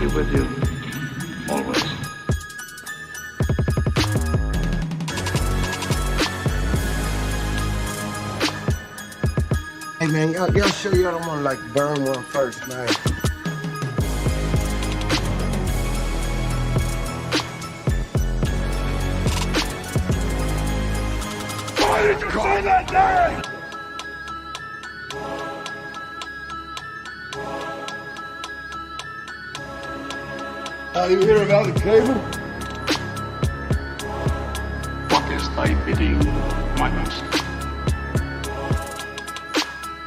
be with you always. Hey man, y'all sure y'all don't want to like burn one first, man? Why did you say that name? You hear about the cable? What is thy bidding, my master?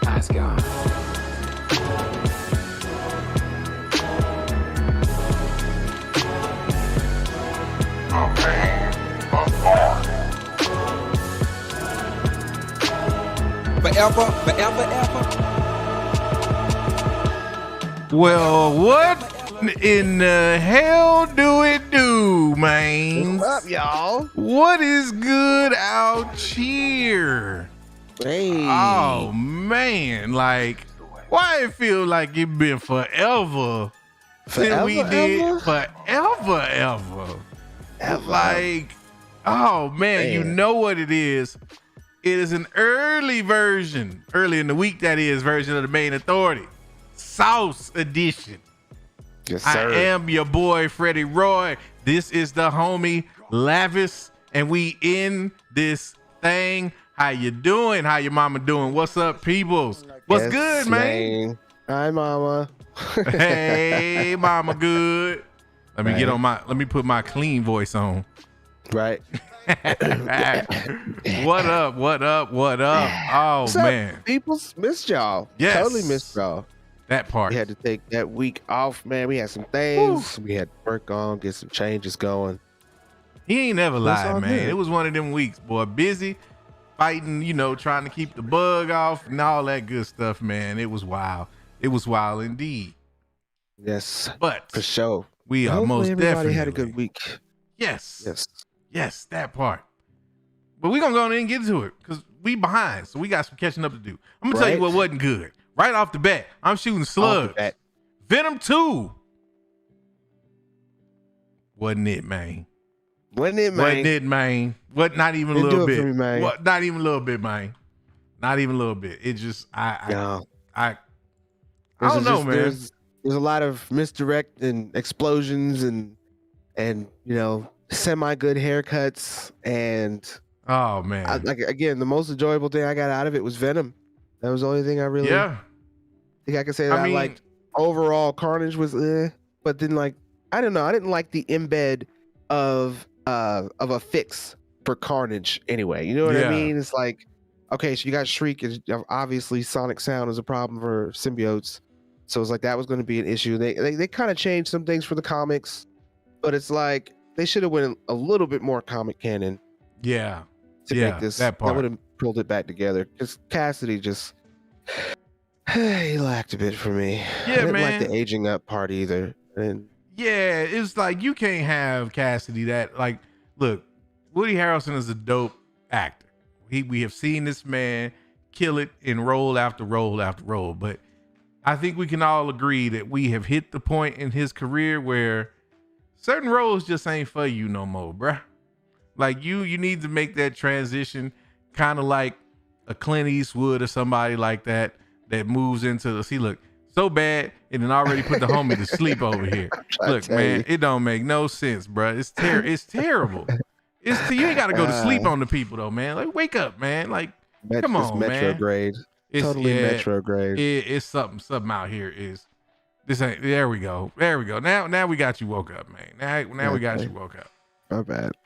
Nice guy. Forever, forever, ever. Well, what in the hell do it do, man? What's up, y'all? What is good out here? Hey. Oh man, like why it feel like it been forever since we did forever. Like, oh man, you know what it is. It is an early version, early in the week that is, version of the Mayne Authority. Sawce edition. Yes, sir. I am your boy, Freddie Roy. This is the homie Lavis, and we in this thing. How you doing? How your mama doing? What's up, peoples? What's good, man? Hi, mama. Hey, mama, good. Let me get on my. Let me put my clean voice on. Right. What up? What up? What up? Oh What's man, up, peoples? Missed y'all. Yes. Totally missed y'all. that part. We had to take that week off, man. We had some things we had to work on, get some changes going. He ain't never That's lied, all man. good. It was one of them weeks, boy. Busy fighting, trying to keep the bug off and all that good stuff, man. It was wild. It was wild indeed. Yes, But for sure. we are Hopefully most everybody definitely had a good week. Yes. Yes. That part. But we're gonna go ahead and get into it because we behind, so we got some catching up to do. I'm gonna tell you Right. what wasn't good. Right off the bat, I'm shooting slugs. bat. Venom 2. Wasn't it, man? Wasn't it, man? Wasn't it, man? What? Not even a Didn't little do it bit. for me, man. What? Not even a little bit, man. Not even a little bit. It just, I No. don't know, man. There's a lot of misdirect and explosions and semi good haircuts and Oh man. again, the most enjoyable thing I got out of it was Venom. That was the only thing I really think I could say that I liked. Overall, Carnage was, but then I don't know. I didn't like the embed of a fix for Carnage anyway. You know what I mean? It's like, okay, so you got Shriek, and obviously sonic sound is a problem for symbiotes. So it's like that was going to be an issue. They kind of changed some things for the comics, but it's like they should have went a little bit more comic canon. Yeah. To make this, that part. would have pulled it back together. Because Cassidy just he lacked a bit for me. Yeah, I didn't man. like the aging up part either. And Yeah, it's like you can't have Cassidy that look, Woody Harrelson is a dope actor. We have seen this man kill it in role after role after role, but I think we can all agree that we have hit the point in his career where certain roles just ain't for you no more, bruh. Like you need to make that transition kind of like a Clint Eastwood or somebody like that moves into the look so bad and then already put the homie to sleep over here. Look, man, it don't make no sense, bruh. It's terrible. You ain't got to go to sleep on the people though, man. Like wake up, man. Like come on, man. Retrograde. Totally retrograde. It's something out here is this ain't. There we go. Now we got you woke up, man. Now we got you woke up.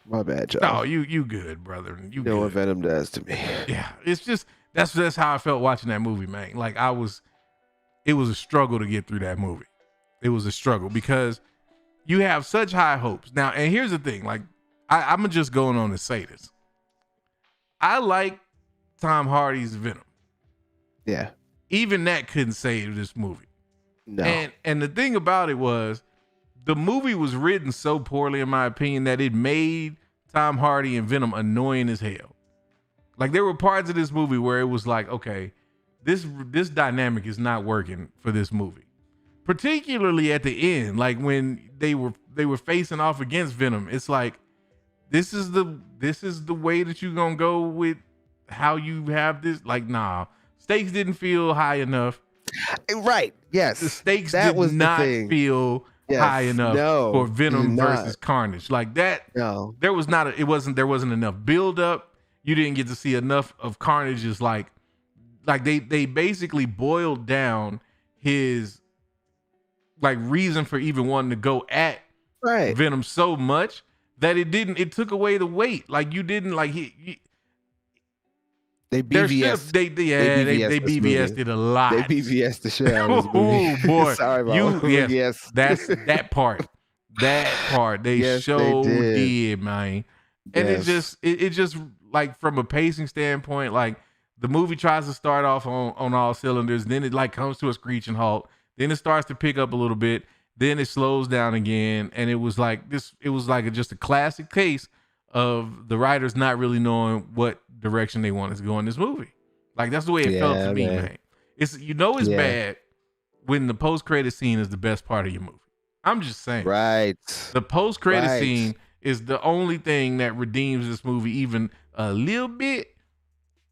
My bad, Joe. No, you good, brother. You know what Venom does to me. Yeah, it's just that's how I felt watching that movie, man. Like it was a struggle to get through that movie. It was a struggle because you have such high hopes. Now, and here's the thing, like I'm just going on to say this. I like Tom Hardy's Venom. Yeah. Even that couldn't save this movie. No. And the thing about it was the movie was written so poorly, in my opinion, that it made Tom Hardy and Venom annoying as hell. Like there were parts of this movie where it was like, okay, this dynamic is not working for this movie. particularly at the end, like when they were facing off against Venom. It's like this is the way that you're gonna go with how you have this. Like, nah, stakes didn't feel high enough. Right. Yes. The stakes that did was not the thing. feel high enough for Venom versus Carnage. Like that. No. There wasn't enough build up. You didn't get to see enough of Carnage's like they basically boiled down his like reason for even wanting to go at Venom so much that it took away the weight. Like you didn't like they BVS. They BVS'd it a lot. They BVS'd the shit out of this movie. Oh boy, sorry about yes. That's that part. That part they yes, sure they did, man. And yes. it just like from a pacing standpoint, like the movie tries to start off on all cylinders, then it like comes to a screeching halt, then it starts to pick up a little bit, then it slows down again, and it was like just a classic case of the writers not really knowing what direction they wanted to go in this movie. Like that's the way it felt to me, man. It's bad when the post-credit scene is the best part of your movie. I'm just saying. Right. The post-credit scene is the only thing that redeems this movie even a little bit.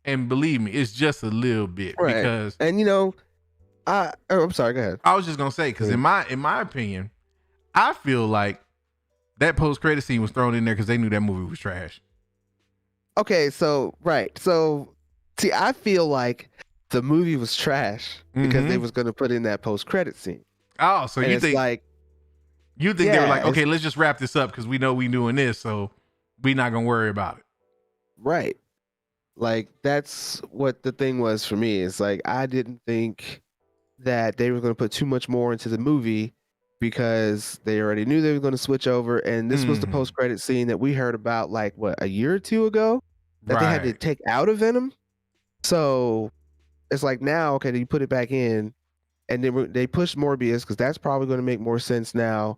And believe me, it's just a little bit. Right. Because and I'm sorry, go ahead. I was just gonna say, because in my opinion, I feel like that post-credit scene was thrown in there because they knew that movie was trash. Okay, so see, I feel like the movie was trash because they was gonna put in that post-credit scene. Oh, so and you think they were like, okay, let's just wrap this up because we know we doing this, so we not gonna worry about it. Right. Like that's what the thing was for me. It's like I didn't think that they were going to put too much more into the movie because they already knew they were going to switch over, and this was the post-credit scene that we heard about like a year or two ago that they had to take out of Venom. So it's like now, okay, you put it back in, and then they pushed Morbius because that's probably going to make more sense now,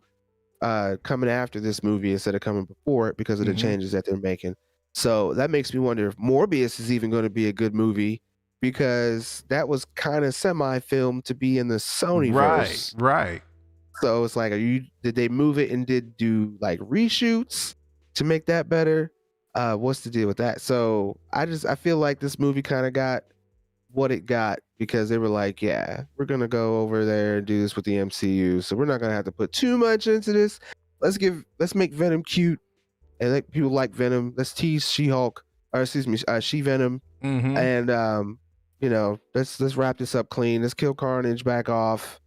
coming after this movie instead of coming before it because of the changes that they're making. So that makes me wonder if Morbius is even going to be a good movie because that was kind of semi-filmed to be in the Sony verse. Right. So it's like, did they move it and do like reshoots to make that better? What's the deal with that? So I feel like this movie kind of got what it got because they were like, yeah, we're going to go over there and do this with the MCU. So we're not going to have to put too much into this. Let's make Venom cute. And let people like Venom. Let's tease She-Hulk, or excuse me, She-Venom. And let's wrap this up clean. Let's kill Carnage, back off.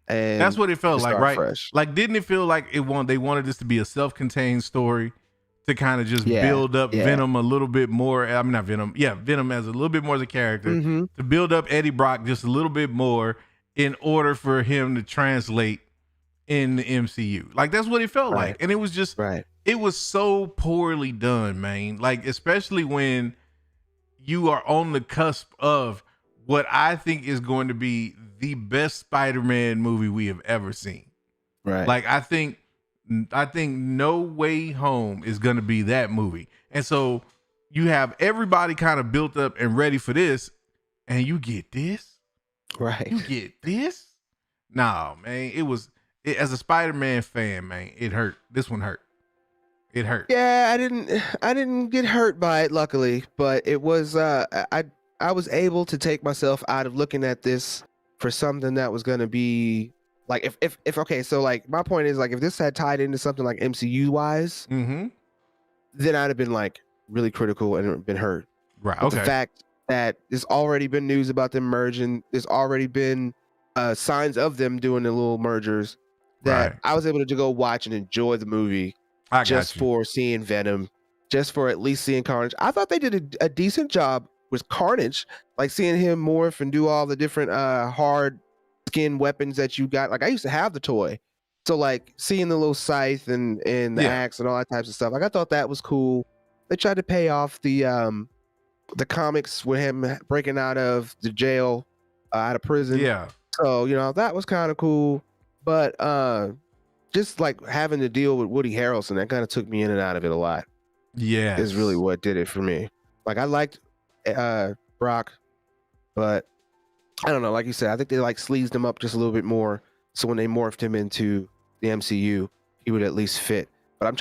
And that's what it felt like, right? Fresh. Like, didn't it feel like they wanted this to be a self-contained story to kind of just build up Venom a little bit more? I mean, not Venom. Yeah, Venom as a little bit more as a character to build up Eddie Brock just a little bit more in order for him to translate in the MCU. Like that's what it felt like, and it was just it was so poorly done, man. Like especially when you are on the cusp of what I think is going to be the best Spider-Man movie we have ever seen. Right. Like I think No Way Home is going to be that movie, and so you have everybody kind of built up and ready for this, and you get this. Right. You get this. Nah, man. As a Spider-Man fan, man, it hurt. This one hurt. It hurt. Yeah, I didn't get hurt by it, luckily, but it was I was able to take myself out of looking at this for something that was gonna be like if okay, so like my point is like if this had tied into something like MCU wise, then I'd have been like really critical and been hurt. Right. But the fact that there's already been news about them merging, there's already been signs of them doing the little mergers. That I was able to go watch and enjoy the movie just for seeing Venom, just for at least seeing Carnage. I thought they did a decent job with Carnage, like seeing him morph and do all the different hard skin weapons that you got. Like I used to have the toy, so like seeing the little scythe and the axe and all that types of stuff. Like I thought that was cool. They tried to pay off the comics with him breaking out of the jail, out of prison. Yeah. So that was kind of cool. But just like having to deal with Woody Harrelson, that kind of took me in and out of it a lot. Yeah, is really what did it for me. Like I liked Brock, but I don't know. Like you said, I think they like sleazed him up just a little bit more. So when they morphed him into the MCU, he would at least fit. But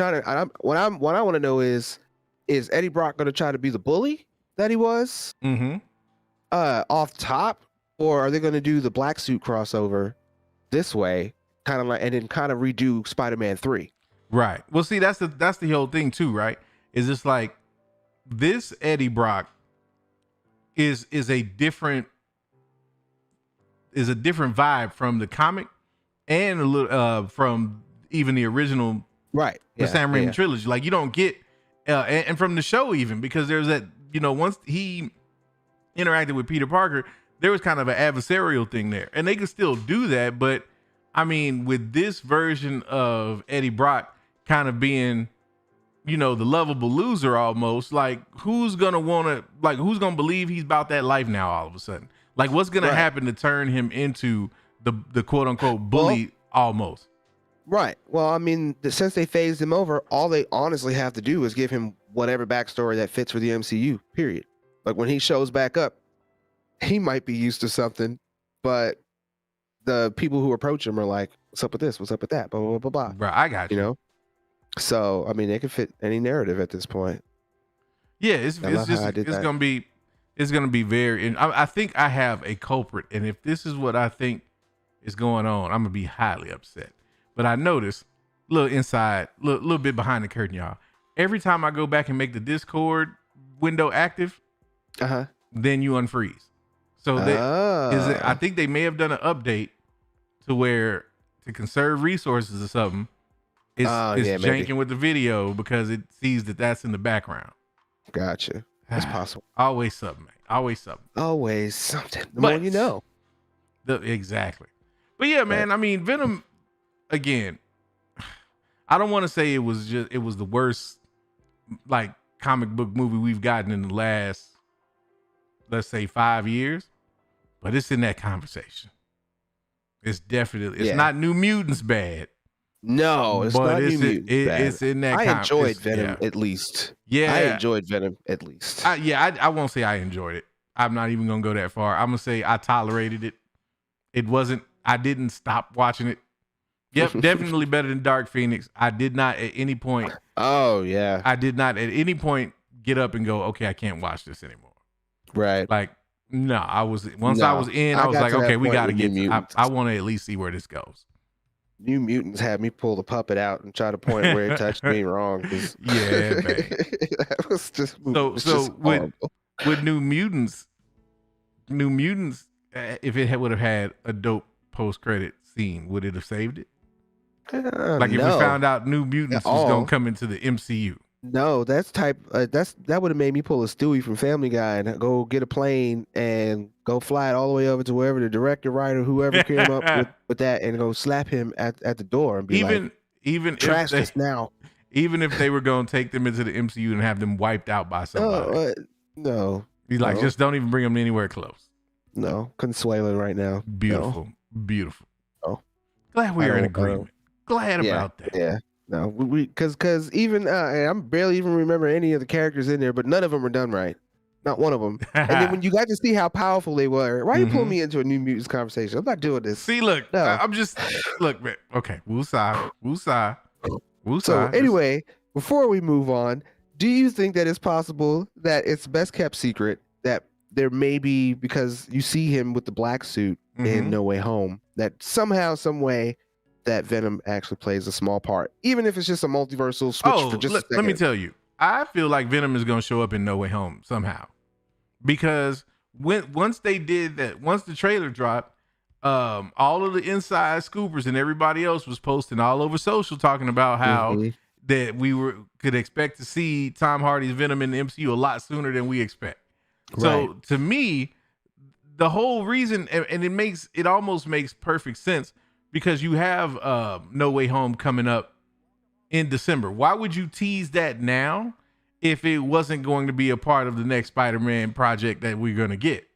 what I want to know is Eddie Brock going to try to be the bully that he was off top, or are they going to do the black suit crossover this way, kind of like, and then kind of redo Spider-Man 3? Right. Well, see, that's the whole thing too, right? Is just like this Eddie Brock is a different vibe from the comic and a little from even the original the Sam Raimi trilogy. Like you don't get and from the show even, because there's that, once he interacted with Peter Parker, there was kind of an adversarial thing there, and they could still do that. But I mean, with this version of Eddie Brock kind of being, the lovable loser almost, like who's gonna believe he's about that life now all of a sudden? Like what's gonna happen to turn him into the quote unquote bully almost? Right. Well, I mean, since they phased him over, all they honestly have to do is give him whatever backstory that fits for the MCU, period. Like when he shows back up, he might be used to something, but the people who approach him are like, what's up with this? What's up with that? Blah, blah, blah, blah. Right. I got you. So, I mean, they can fit any narrative at this point. Yeah. It's going to be very, and I think I have a culprit. And if this is what I think is going on, I'm going to be highly upset. But I noticed a little inside, little bit behind the curtain, y'all. Every time I go back and make the Discord window active, then you unfreeze. So I think they may have done an update to where to conserve resources or something. It's janking with the video because it sees that that's in the background. Gotcha. That's possible. Always something, man. Always something. Always something. The more you know. Exactly. But yeah, man. I mean, Venom. Again, I don't want to say it was the worst like comic book movie we've gotten in the last, let's say 5 years, but it's in that conversation. It's definitely, it's not New Mutants bad. No, it's not New Mutants bad. It's in that. I enjoyed Venom at least. Yeah, I enjoyed Venom at least. I won't say I enjoyed it. I'm not even gonna go that far. I'm gonna say I tolerated it. I didn't stop watching it. Yep, definitely better than Dark Phoenix. I did not at any point. Oh yeah. I did not at any point get up and go, okay, I can't watch this anymore. Right. Like, no, I was like, okay, we got to get. I want to at least see where this goes. New Mutants had me pull the puppet out and try to point where it touched me wrong. Yeah, man. That was just with New Mutants, if it would have had a dope post-credit scene, would it have saved it? Like if we found out New Mutants was gonna come into the MCU. No, that would have made me pull a Stewie from Family Guy and go get a plane and go fly it all the way over to wherever the director, writer, whoever came up with that, and go slap him at the door and be even trash this now. Even if they were gonna take them into the MCU and have them wiped out by somebody. No. He's like, just don't even bring them anywhere close. No, Consuelo right now. Beautiful. Oh, glad we are in agreement. Glad about that. Yeah. No, because even I'm barely even remember any of the characters in there, but none of them were done right. Not one of them. And then when you got to see how powerful they were, why you pull me into a New Mutants conversation? I'm not doing this. See, look, I'm just look, man. Okay, woosah. So anyway, before we move on, do you think that it's possible that it's best kept secret that there may be, because you see him with the black suit in No Way Home, that somehow, some way, that Venom actually plays a small part, even if it's just a multiversal switch for just a second? Let me tell you, I feel like Venom is going to show up in No Way Home somehow, because once the trailer dropped, all of the inside scoopers and everybody else was posting all over social talking about how that we could expect to see Tom Hardy's Venom in the MCU a lot sooner than we expect. So to me, the whole reason, and it almost makes perfect sense, because you have No Way Home coming up in December. Why would you tease that now if it wasn't going to be a part of the next Spider-Man project that we're going to get?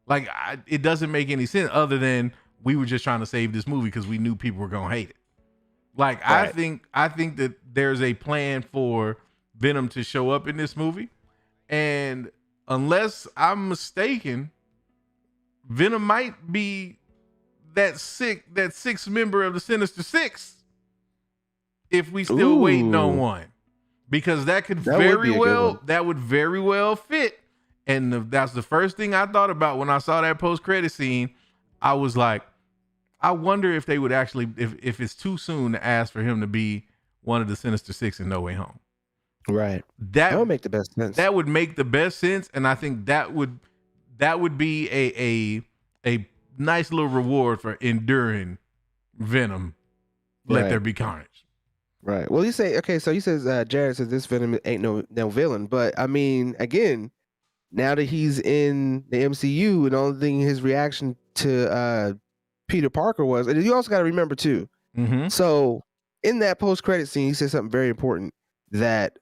Like, it doesn't make any sense other than we were just trying to save this movie because we knew people were going to hate it. Like, I think that there's a plan for Venom to show up in this movie. And unless I'm mistaken, Venom might be that sixth member of the Sinister Six if we still waiting on one, because that would very well fit. And that's the first thing I thought about when I saw that post-credit scene. I was like, I wonder if they would actually, if it's too soon to ask for him to be one of the Sinister Six in No Way Home. Right. That would make the best sense. That would make the best sense, and I think that would be a nice little reward for enduring Venom. Let there be carnage. Right. Well, so he says Jared says this Venom ain't no villain, but I mean, again, now that he's in the MCU, and the only thing his reaction to Peter Parker was, and you also got to remember too. Mm-hmm. So in that post-credit scene, he said something very important, that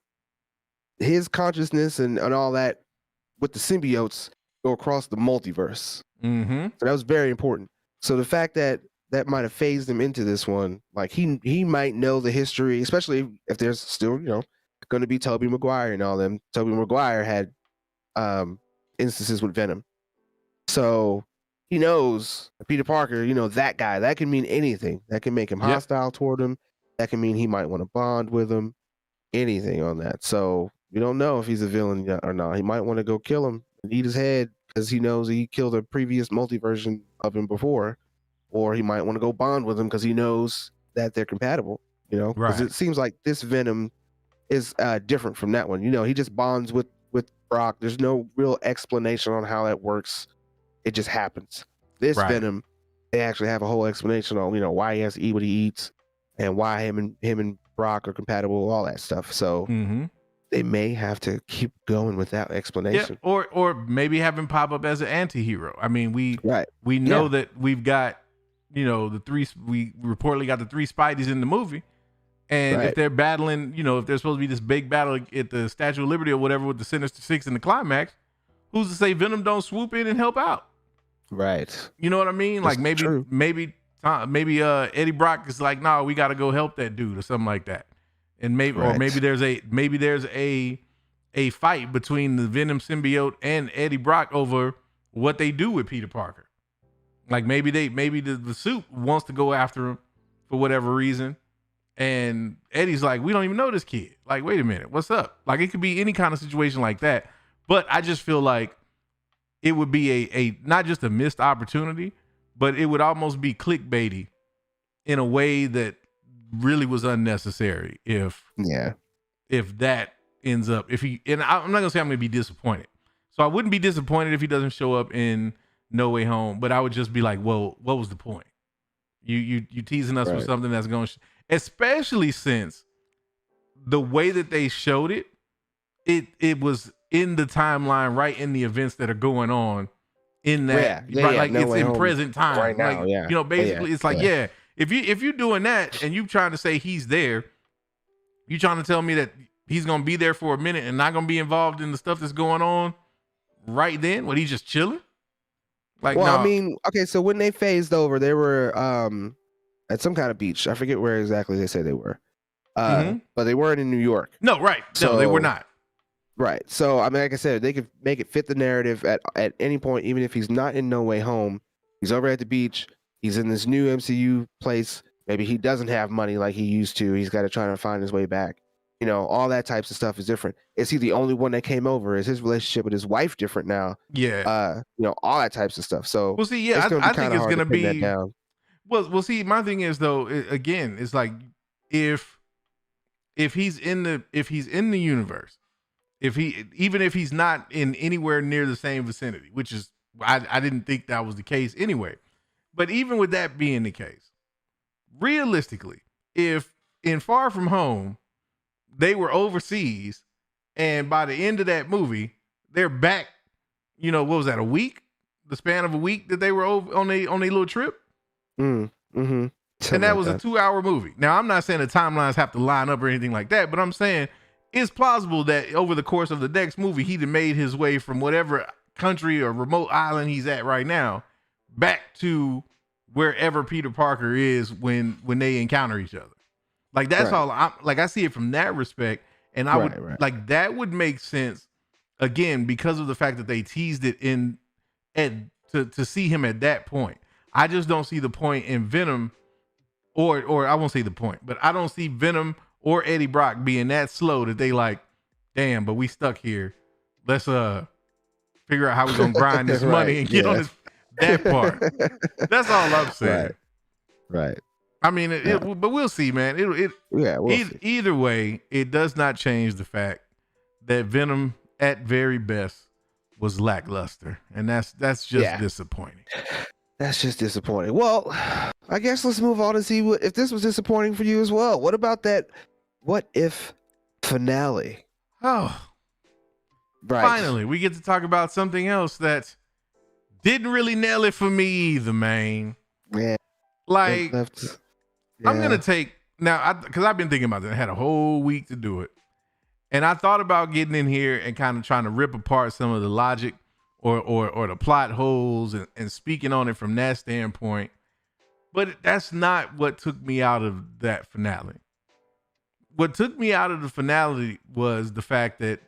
his consciousness and all that with the symbiotes go across the multiverse. Mm-hmm. So that was very important. So the fact that might have phased him into this one, like he might know the history, especially if there's still, going to be Tobey Maguire and all them. Tobey Maguire had instances with Venom. So he knows Peter Parker, that guy, that can mean anything. That can make him hostile toward him. That can mean he might want to bond with him. Anything on that. So we don't know if he's a villain yet or not. He might want to go kill him and eat his head because he knows he killed a previous multi-version of him before. Or he might want to go bond with him because he knows that they're compatible, Because it seems like this Venom is different from that one. He just bonds with Brock. There's no real explanation on how that works. It just happens. This Venom, they actually have a whole explanation on, why he has to eat what he eats and why him and Brock are compatible, all that stuff. So they may have to keep going with that explanation. Yeah, or maybe have him pop up as an anti-hero. I mean, we know that we've got, we reportedly got the 3 Spideys in the movie. And if they're battling, if there's supposed to be this big battle at the Statue of Liberty or whatever with the Sinister Six in the climax, who's to say Venom don't swoop in and help out? Right. You know what I mean? That's like maybe Eddie Brock is like, no, we got to go help that dude or something like that. And maybe there's a fight between the Venom symbiote and Eddie Brock over what they do with Peter Parker. Like maybe the suit wants to go after him for whatever reason. And Eddie's like, we don't even know this kid. Like, wait a minute, what's up? Like, it could be any kind of situation like that. But I just feel like it would be a not just a missed opportunity, but it would almost be clickbaity in a way that really was unnecessary. If that ends up, and I'm not gonna say I'm gonna be disappointed. So I wouldn't be disappointed if he doesn't show up in No Way Home, but I would just be like, well, what was the point? You teasing us with something that's going to, especially since the way that they showed it, it was in the timeline, right in the events that are going on in that, like no it's in present time right now. Like, basically it's like, if you're doing that and you trying to say he's there, you trying to tell me that he's going to be there for a minute and not going to be involved in the stuff that's going on right then when he's just chilling. Like, I mean, okay, so when they phased over, they were at some kind of beach. I forget where exactly they said they were. But they weren't in New York. No, right. No, they were not. Right. So, I mean, like I said, they could make it fit the narrative at any point, even if he's not in No Way Home. He's over at the beach. He's in this new MCU place. Maybe he doesn't have money like he used to. He's got to try to find his way back. All that types of stuff is different. Is he the only one that came over? Is his relationship with his wife different now? Yeah. All that types of stuff. So I think it's going to be. Well, see, my thing is though, again, it's like if he's in the universe, even if he's not in anywhere near the same vicinity, which is I didn't think that was the case anyway. But even with that being the case, realistically, if in Far From Home they were overseas, and by the end of that movie, they're back. What was that? A week? The span of a week that they were over on a little trip. Mm-hmm. And that was a 2-hour movie. Now, I'm not saying the timelines have to line up or anything like that, but I'm saying it's plausible that over the course of the next movie, he'd have made his way from whatever country or remote island he's at right now back to wherever Peter Parker is when they encounter each other. Like, that's all. I see it from that respect, and I would like that would make sense again because of the fact that they teased it to see him at that point. I just don't see the point in Venom, or I won't say the point, but I don't see Venom or Eddie Brock being that slow that they like, damn, but we stuck here. Let's figure out how we're gonna grind this money and get on this that part. That's all I'm saying. Right. I mean, but we'll see, man. Either way, it does not change the fact that Venom at very best was lackluster, and that's just disappointing. That's just disappointing. Well, I guess let's move on and see if this was disappointing for you as well. What about that what if finale? Oh, right. Finally, we get to talk about something else that didn't really nail it for me either, man. Yeah. Like, I'm going to take now, because I've been thinking about that. I had a whole week to do it. And I thought about getting in here and kind of trying to rip apart some of the logic or the plot holes and speaking on it from that standpoint. But that's not what took me out of that finale. What took me out of the finale was the fact that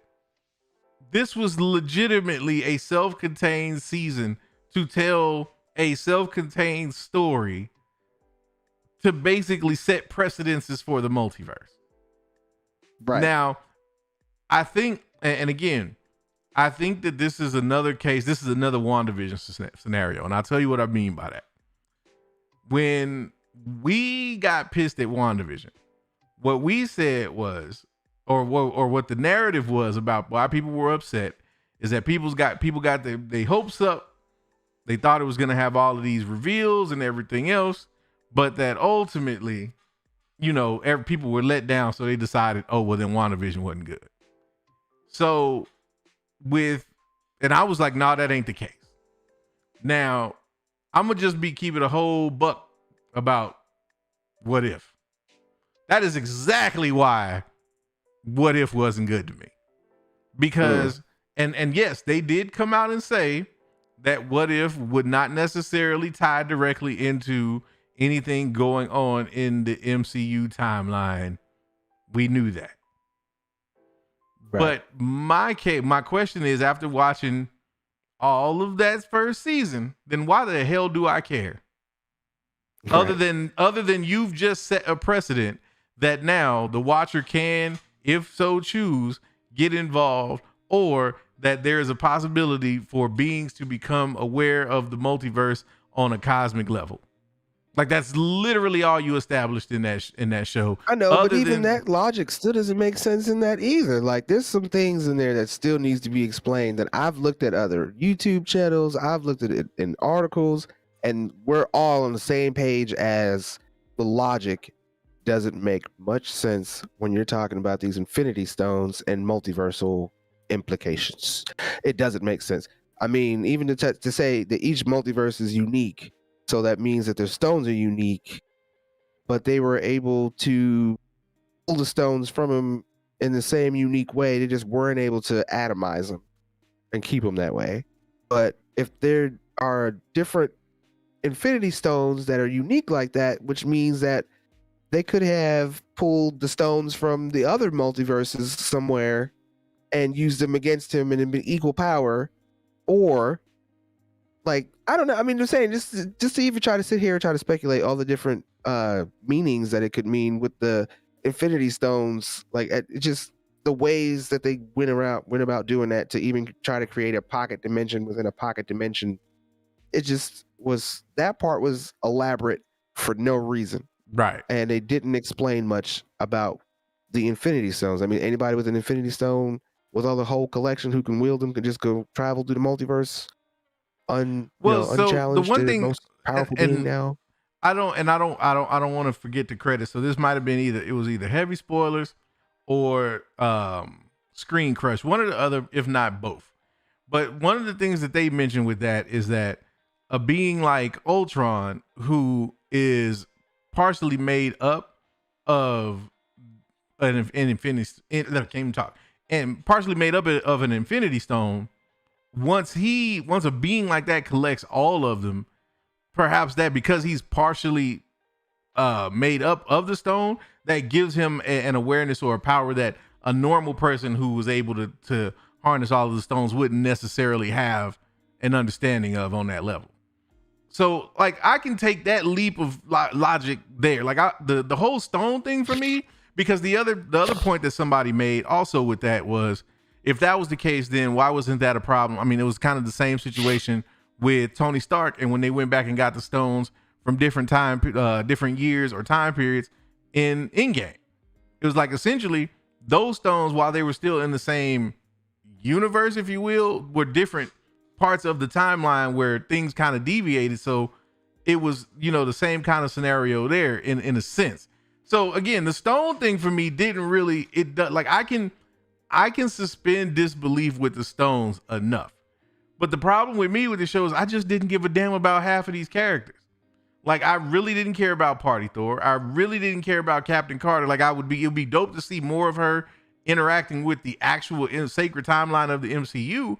this was legitimately a self-contained season to tell a self-contained story to basically set precedences for the multiverse. Right. Now, I think, and again, I think that this is another case. This is another WandaVision scenario. And I'll tell you what I mean by that. When we got pissed at WandaVision, what we said was, or what the narrative was about why people were upset, is that people got their hopes up. They thought it was going to have all of these reveals and everything else, but that ultimately, people were let down. So they decided, oh, well, then WandaVision wasn't good. So and I was like, nah, that ain't the case. Now, I'm going to just keeping a whole buck about What If. That is exactly why What If wasn't good to me. Because, and yes, they did come out and say that What If would not necessarily tie directly into anything going on in the MCU timeline. We knew that. Right. But my question is, after watching all of that first season, then why the hell do I care? Right. Other than you've just set a precedent that now the watcher can, if so choose, get involved, or that there is a possibility for beings to become aware of the multiverse on a cosmic level. Like, that's literally all you established in that show. I know, but even that logic still doesn't make sense in that either. Like, there's some things in there that still needs to be explained that I've looked at other YouTube channels, I've looked at it in articles, and we're all on the same page as the logic doesn't make much sense when you're talking about these Infinity Stones and multiversal implications. It doesn't make sense. I mean, even to say that each multiverse is unique, so that means that their stones are unique, but they were able to pull the stones from them in the same unique way. They just weren't able to atomize them and keep them that way. But if there are different Infinity Stones that are unique like that, which means that they could have pulled the stones from the other multiverses somewhere and used them against him and been equal power, or like, I don't know. I mean, they're saying just to even try to sit here and try to speculate all the different meanings that it could mean with the Infinity Stones. Like, it just the ways that they went about doing that to even try to create a pocket dimension within a pocket dimension. It just was, that part was elaborate for no reason. Right. And they didn't explain much about the Infinity Stones. I mean, anybody with an Infinity Stone with all the whole collection who can wield them can just go travel through the multiverse unchallenged. The one thing, most powerful being now. I don't want to forget the credit. So this might have been either heavy spoilers or screen crush, one or the other, if not both. But one of the things that they mentioned with that is that a being like Ultron, who is partially made up of an Infinity, and partially made up of an Infinity Stone. Once a being like that collects all of them, perhaps that because he's partially made up of the stone, that gives him an awareness or a power that a normal person who was able to harness all of the stones wouldn't necessarily have an understanding of on that level. So like I can take that leap of logic there. Like the whole stone thing for me, because the other point that somebody made also with that was, if that was the case, then why wasn't that a problem? I mean, it was kind of the same situation with Tony Stark, and when they went back and got the stones from different years or time periods in Endgame, it was like essentially those stones, while they were still in the same universe, if you will, were different parts of the timeline where things kind of deviated. So it was, the same kind of scenario there in a sense. So again, the stone thing for me didn't really, like I can suspend disbelief with the stones enough. But the problem with me with the show is I just didn't give a damn about half of these characters. Like I really didn't care about Party Thor. I really didn't care about Captain Carter. Like it would be dope to see more of her interacting with the actual sacred timeline of the MCU.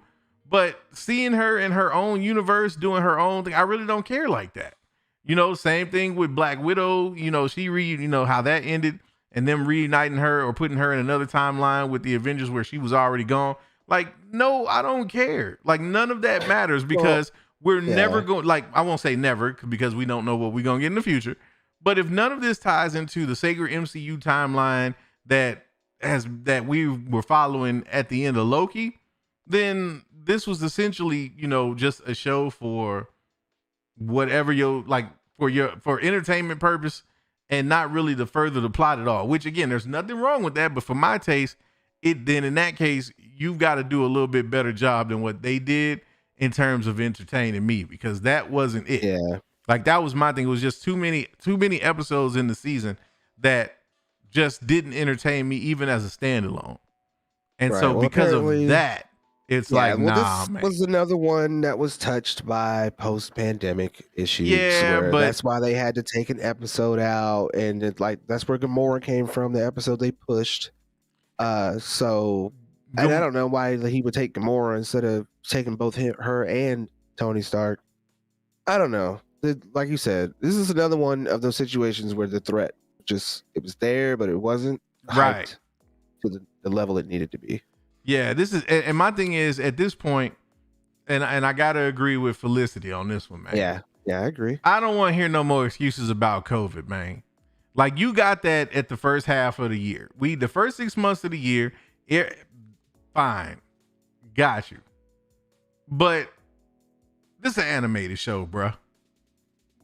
But seeing her in her own universe doing her own thing, I really don't care like that. Same thing with Black Widow. How that ended, and them reuniting her or putting her in another timeline with the Avengers where she was already gone. Like, no, I don't care. Like, none of that matters because we're never going, like, I won't say never because we don't know what we're going to get in the future. But if none of this ties into the sacred MCU timeline that we were following at the end of Loki, then this was essentially, just a show for whatever for entertainment purpose and not really to further the plot at all, which again, there's nothing wrong with that. But for my taste, then in that case, you've got to do a little bit better job than what they did in terms of entertaining me, because that wasn't it. Yeah. Like that was my thing. It was just too many episodes in the season that just didn't entertain me even as a standalone. And so because of that, it's like, nah, this man. was another one that was touched by post-pandemic issues. Yeah, but that's why they had to take an episode out, and that's where Gamora came from, the episode they pushed. So I don't know why he would take Gamora instead of taking both her and Tony Stark. I don't know. Like you said, this is another one of those situations where the threat it was there, but it wasn't right to the level it needed to be. Yeah, this is, and my thing is at this point, and I gotta agree with Felicity on this one, man. Yeah, I agree. I don't want to hear no more excuses about COVID, man. Like you got that at the first half of the year. The first 6 months of the year, fine, got you. But this is an animated show, bruh.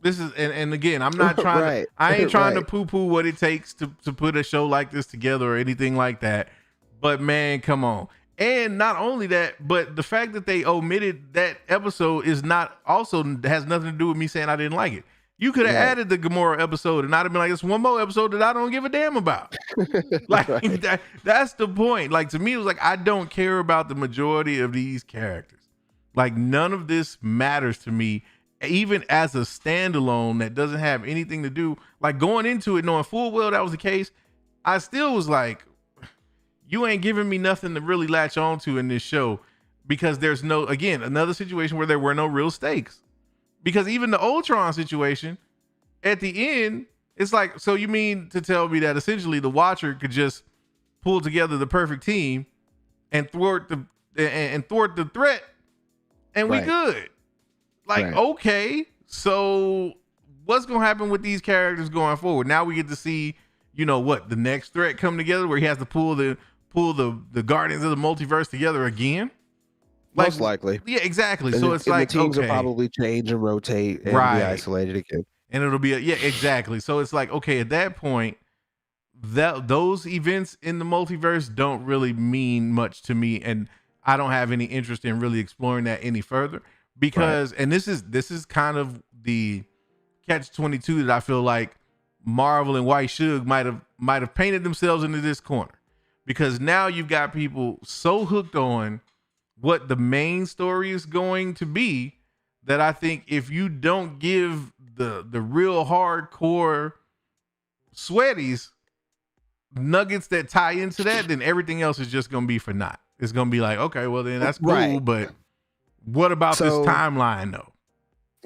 This is, and again, I'm not trying I ain't trying to poo-poo what it takes to put a show like this together or anything like that. But man, come on. And not only that, but the fact that they omitted that episode has nothing to do with me saying I didn't like it. You could have added the Gamora episode and I'd have been like, it's one more episode that I don't give a damn about. Like that's the point. Like to me, it was like, I don't care about the majority of these characters. Like none of this matters to me, even as a standalone that doesn't have anything to do, like going into it knowing full well that was the case, I still was like, you ain't giving me nothing to really latch on to in this show, because there's another situation where there were no real stakes. Because even the Ultron situation at the end, it's like, so you mean to tell me that essentially the Watcher could just pull together the perfect team and thwart the threat and we good? Like, okay, so what's going to happen with these characters going forward? Now we get to see, the next threat come together where he has to pull the Guardians of the Multiverse together again. Like, most likely. Yeah, exactly. And so it's like, the teams will probably change and rotate and be isolated again. And it'll be exactly. So it's like, okay, at that point, those events in the multiverse don't really mean much to me, and I don't have any interest in really exploring that any further. Because and this is kind of the catch-22 that I feel like Marvel and White Suge might have painted themselves into this corner, because now you've got people so hooked on what the main story is going to be that I think if you don't give the real hardcore sweaties nuggets that tie into that, then everything else is just going to be for naught. It's going to be like, okay, well then that's cool, but what about this timeline though?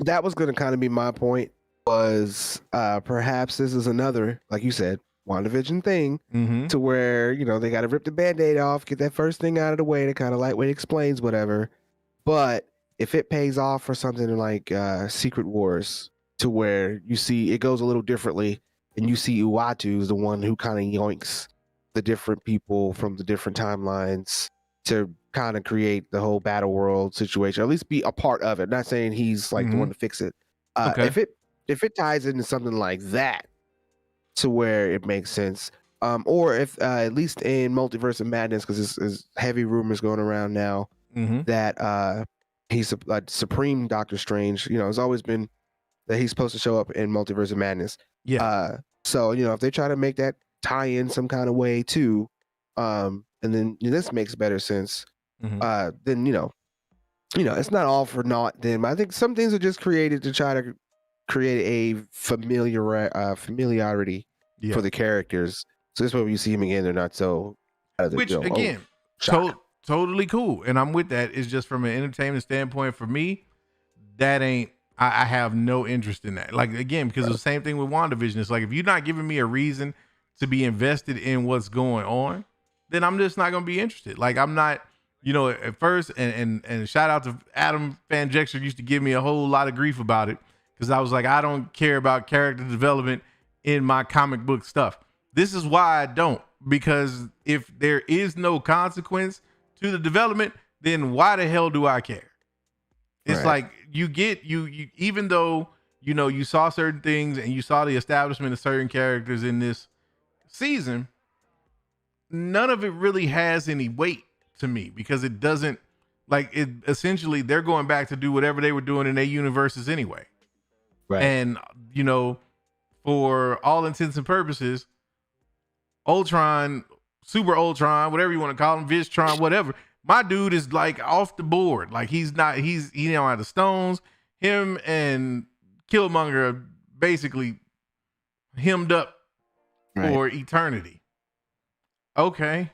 That was going to kind of be my point, was perhaps this is another, like you said, WandaVision thing, to where, they got to rip the Band-Aid off, get that first thing out of the way to kind of lightweight explains whatever. But if it pays off for something like Secret Wars, to where you see it goes a little differently, and you see Uatu is the one who kind of yoinks the different people from the different timelines to kind of create the whole battle world situation, or at least be a part of it. Not saying he's like the one to fix it. Okay. If it ties into something like that, to where it makes sense, or if at least in Multiverse of Madness, because there's heavy rumors going around now that he's a Supreme Doctor Strange. You know, it's always been that he's supposed to show up in Multiverse of Madness. Yeah. So you know, if they try to make that tie in some kind of way too, and then this makes better sense. Then you know, it's not all for naught. Then I think some things are just created to try to create a familiarity for the characters. So this way, when you see him again, they're not so. Which again, totally cool, and I'm with that. It's just from an entertainment standpoint for me, that ain't. I have no interest in that. Like again, because it's the same thing with WandaVision. It's like if you're not giving me a reason to be invested in what's going on, then I'm just not gonna be interested. Like I'm not. You know, at first, and shout out to Adam Fanjexter used to give me a whole lot of grief about it because I was like, I don't care about character development in my comic book stuff. This is why I don't, because if there is no consequence to the development, then why the hell do I care? It's like you even though, you know, you saw certain things and you saw the establishment of certain characters in this season, none of it really has any weight to me because it doesn't, like, it essentially they're going back to do whatever they were doing in their universes anyway. Right. And, you know, for all intents and purposes, Ultron, Super Ultron, whatever you want to call him, Vistron, whatever, my dude is like off the board. Like he don't have the stones. Him and Killmonger are basically hemmed up for eternity. Okay.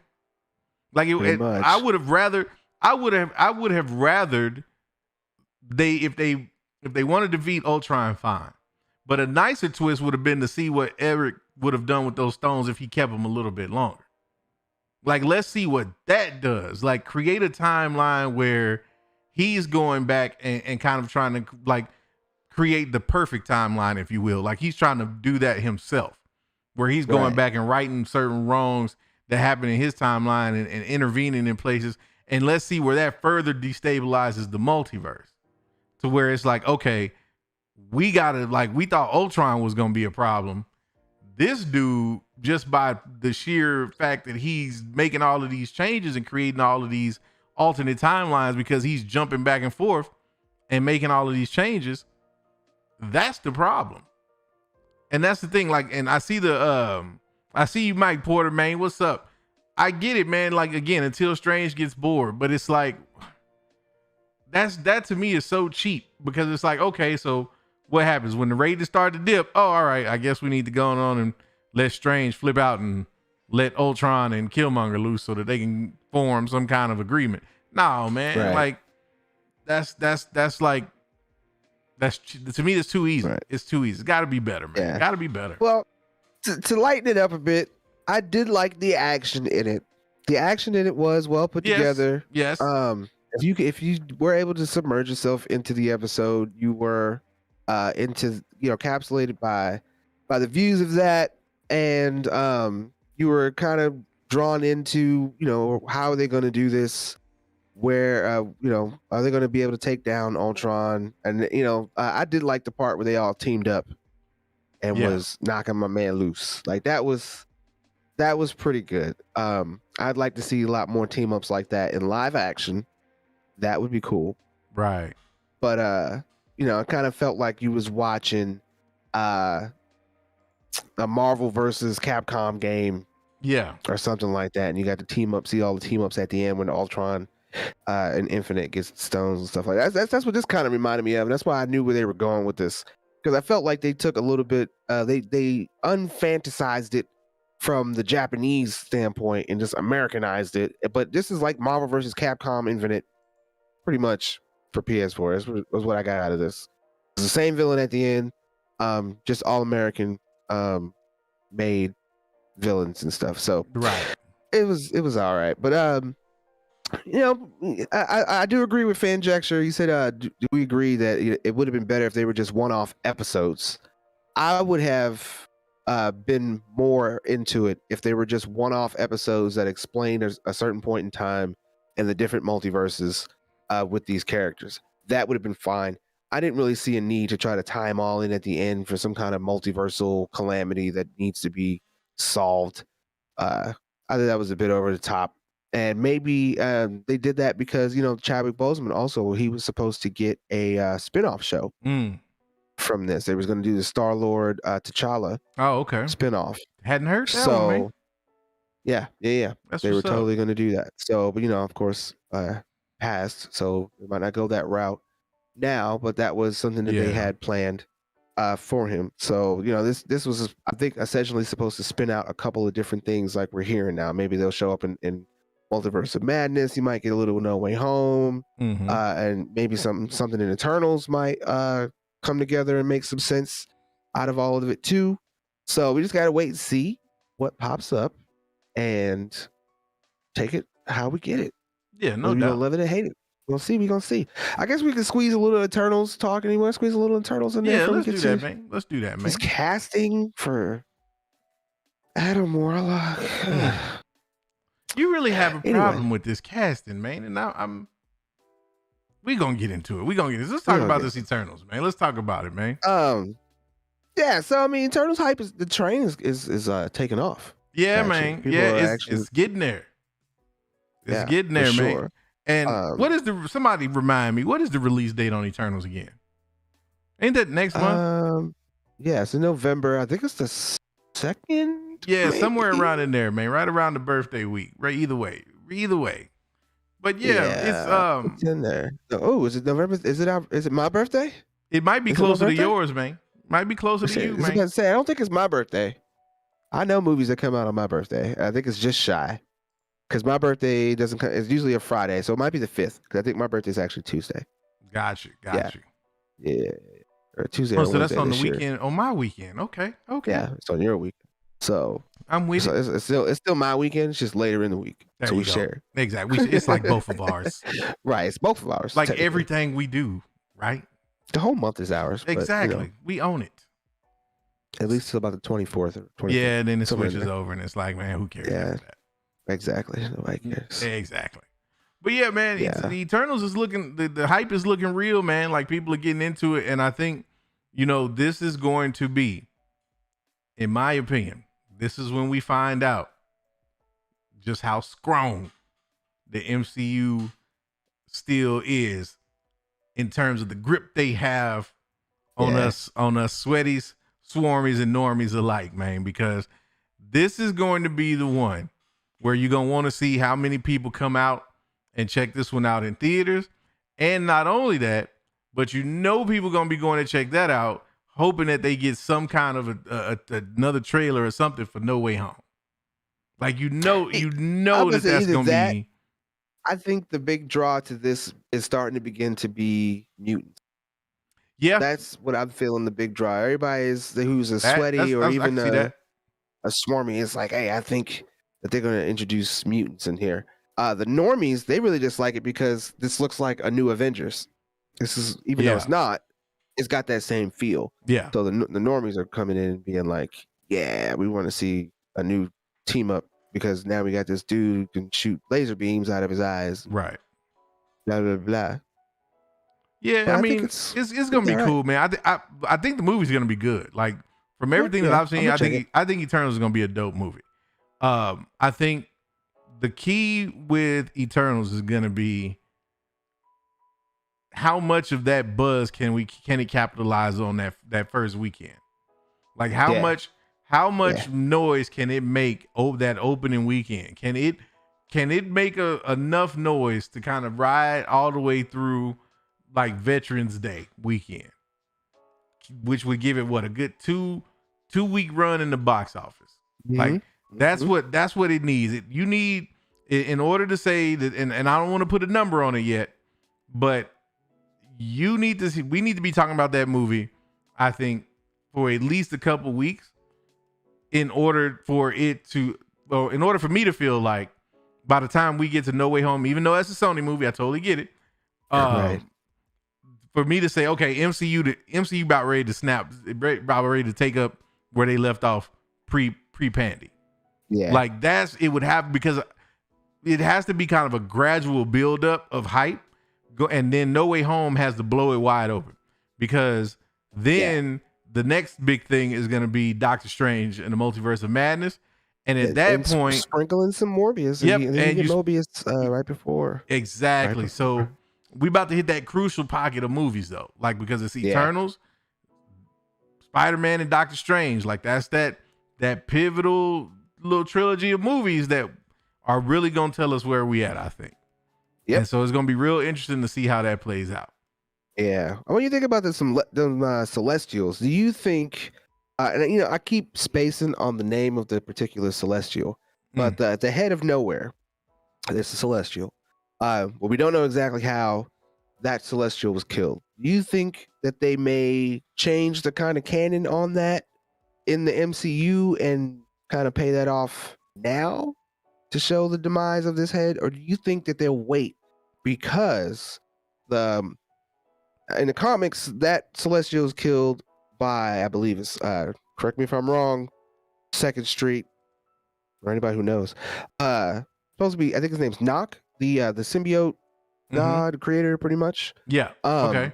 Like I would have rathered if they wanted to defeat Ultron, fine. But a nicer twist would have been to see what Eric would have done with those stones if he kept them a little bit longer. Like, let's see what that does. Like, create a timeline where he's going back and kind of trying to like create the perfect timeline, if you will. Like he's trying to do that himself, where he's going back and righting certain wrongs that happen in his timeline and intervening in places. And let's see where that further destabilizes the multiverse to where it's like, okay, we thought Ultron was going to be a problem. This dude, just by the sheer fact that he's making all of these changes and creating all of these alternate timelines because he's jumping back and forth and making all of these changes, that's the problem. And that's the thing. Like, and I see I see you, Mike Porter, man. What's up? I get it, man. Like, again, until Strange gets bored, but it's like, that to me is so cheap because it's like, okay, so what happens when the Raiders start to dip? Oh, all right. I guess we need to go on and let Strange flip out and let Ultron and Killmonger loose so that they can form some kind of agreement. No, man. Like that's like, to me, it's too easy. It's too easy. It's got to be better, man. Got to be better. Well, to lighten it up a bit, I did like the action in it. The action in it was well put together. Yes. If you were able to submerge yourself into the episode, you were encapsulated by the views of that, and you were kind of drawn into, how are they going to do this? Where are they going to be able to take down Ultron? And I did like the part where they all teamed up and was knocking my man loose. Like that was pretty good. I'd like to see a lot more team ups like that in live action. That would be cool. Right. But I kind of felt like you was watching a Marvel versus Capcom game. Yeah. Or something like that. And you got to see all the team ups at the end when Ultron and Infinite gets stones and stuff like that. That's what this kind of reminded me of. And that's why I knew where they were going with this. Because I felt like they took a little bit, they unfantasized it from the Japanese standpoint and just Americanized it. But this is like Marvel versus Capcom Infinite, pretty much, for PS4. Was what I got out of this. It's the same villain at the end, just all American made villains and stuff. So right, it was all right. But You know, I do agree with Fan Jaxer. He said, do we agree that it would have been better if they were just one-off episodes? I would have been more into it if they were just one-off episodes that explained a certain point in time and the different multiverses with these characters. That would have been fine. I didn't really see a need to try to tie them all in at the end for some kind of multiversal calamity that needs to be solved. I think that was a bit over the top. And maybe they did that because, Chadwick Boseman also, he was supposed to get a spin-off show from this. They was going to do the Star-Lord T'Challa spin-off. Hadn't heard that one, man. Yeah. They were totally going to do that. So, but, of course, passed. So it might not go that route now, but that was something that they had planned for him. So, this was, I think, essentially supposed to spin out a couple of different things like we're hearing now. Maybe they'll show up in Multiverse of Madness. You might get a little No Way Home, and maybe something in Eternals might come together and make some sense out of all of it too. So we just gotta wait and see what pops up and take it how we get it. Yeah, no doubt. We're gonna love it and hate it. We're gonna see. I guess we can squeeze a little Eternals talk. Anyone squeeze a little Eternals in there? Yeah, let's do that, man. Let's do that, man. Just casting for Adam Warlock. You really have a problem with this casting, man. And now we gonna get into it. Let's talk about this Eternals, man. Let's talk about it, man. Yeah. So I mean, Eternals hype the train is taking off. Yeah, man. It's getting there. It's getting there, man. Sure. And what is somebody remind me? What is the release date on Eternals again? Ain't that next month? Yeah, it's in November. I think it's the 2nd. Yeah, maybe. Somewhere around in there, man. Right around the birthday week. Right, either way. But it's in there. Oh, is it November? Is it my birthday? It might be closer to yours, man. Might be closer to you, man. I don't think it's my birthday. I know movies that come out on my birthday. I think it's just shy. Because my birthday doesn't come, it's usually a Friday, so it might be the 5th. Because I think my birthday is actually Tuesday. Got you. Yeah. Or Tuesday. So that's on the weekend, on my weekend. Okay. Yeah, it's on your weekend. So I'm with you. It's still my weekend. It's just later in the week. There so we go. share. Exactly. It's like both of ours. Right. It's both of ours. Like everything we do, right? The whole month is ours. Exactly. But, we own it. At least till about the 24th or 25th. Yeah, and then it switches over and it's like, man, who cares after that? Exactly. Nobody cares. Exactly. But yeah, man, the Eternals is looking, the hype is looking real, man. Like people are getting into it. And I think, this is going to be, in my opinion, this is when we find out just how strong the MCU still is in terms of the grip they have on us sweaties, swarmies, and normies alike, man, because this is going to be the one where you're going to want to see how many people come out and check this one out in theaters. And not only that, but people going to be going to check that out, hoping that they get some kind of another trailer or something for No Way Home. Like, that's going to be. I think the big draw to this is starting to begin to be mutants. Yeah. That's what I'm feeling the big draw. Everybody who's a sweaty or even a swarmy is like, hey, I think that they're going to introduce mutants in here. The normies, they really just like it because this looks like a new Avengers. This is, even though it's not, it's got that same feel. Yeah. So the normies are coming in and being like, yeah, we want to see a new team up because now we got this dude who can shoot laser beams out of his eyes. Right. Blah, blah, blah. Yeah, but I mean, it's going to be cool, man. I think the movie's going to be good. Like, from everything that I've seen, I think Eternals is going to be a dope movie. I think the key with Eternals is going to be how much of that buzz can it capitalize on that first weekend? Like how much noise can it make that opening weekend? Can it make enough noise to kind of ride all the way through like Veterans Day weekend, which would give it a good two week run in the box office. Mm-hmm. Like that's what it needs. You need, in order to say that, and I don't want to put a number on it yet, but we need to be talking about that movie, I think, for at least a couple weeks in order for me to feel like by the time we get to No Way Home, even though that's a Sony movie, I totally get it. Right. For me to say, okay, MCU about ready to snap, about ready to take up where they left off pre-Pandy. Yeah. Like it would have, because it has to be kind of a gradual buildup of hype. And then No Way Home has to blow it wide open, because then the next big thing is going to be Doctor Strange and the Multiverse of Madness. And at that point, sprinkling some Morbius. Yep, and you get Mobius right before. Exactly. Right before. So we about to hit that crucial pocket of movies though, like, because it's Eternals, Spider-Man, and Doctor Strange. Like that's that pivotal little trilogy of movies that are really going to tell us where we at, I think. Yep. And so it's going to be real interesting to see how that plays out. Yeah. When you think about the Celestials, do you think, and I keep spacing on the name of the particular Celestial, but the head of nowhere, this is Celestial. Well, we don't know exactly how that Celestial was killed. Do you think that they may change the kind of canon on that in the MCU and kind of pay that off now to show the demise of this head? Or do you think that they'll wait, because in the comics, that Celestial was killed by, I believe it's, correct me if I'm wrong, Second Street, or anybody who knows. Supposed to be, I think his name's Knock, the symbiote god creator, pretty much. Yeah. Okay.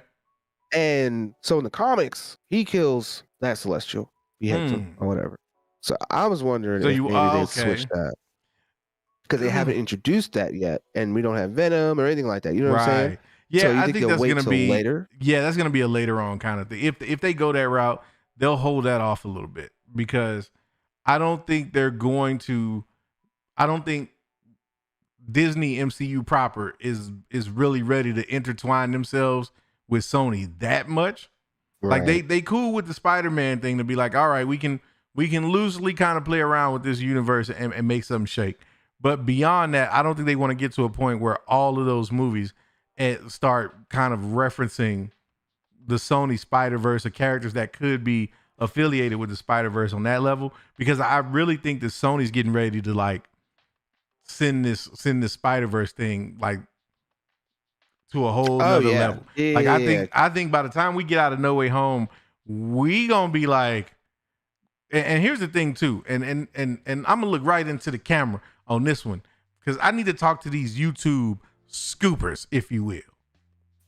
And so in the comics, he kills that Celestial, beheads him or whatever. So I was wondering if maybe they switched that, because they haven't introduced that yet, and we don't have Venom or anything like that. You know what I'm saying? Yeah, so I think that's going to be later. Yeah, that's going to be a later on kind of thing. If they go that route, they'll hold that off a little bit, because I don't think they're going to. I don't think Disney MCU proper is really ready to intertwine themselves with Sony that much. Right. Like they cool with the Spider-Man thing to be like, all right, we can loosely kind of play around with this universe and make something shake. But beyond that, I don't think they want to get to a point where all of those movies start kind of referencing the Sony Spider-Verse, or characters that could be affiliated with the Spider-Verse on that level, because I really think that Sony's getting ready to like send this Spider-Verse thing like to a whole nother level. Yeah, like I think by the time we get out of No Way Home, we gonna be like, and here's the thing too, and I'm gonna look right into the camera on this one, because I need to talk to these YouTube scoopers, if you will.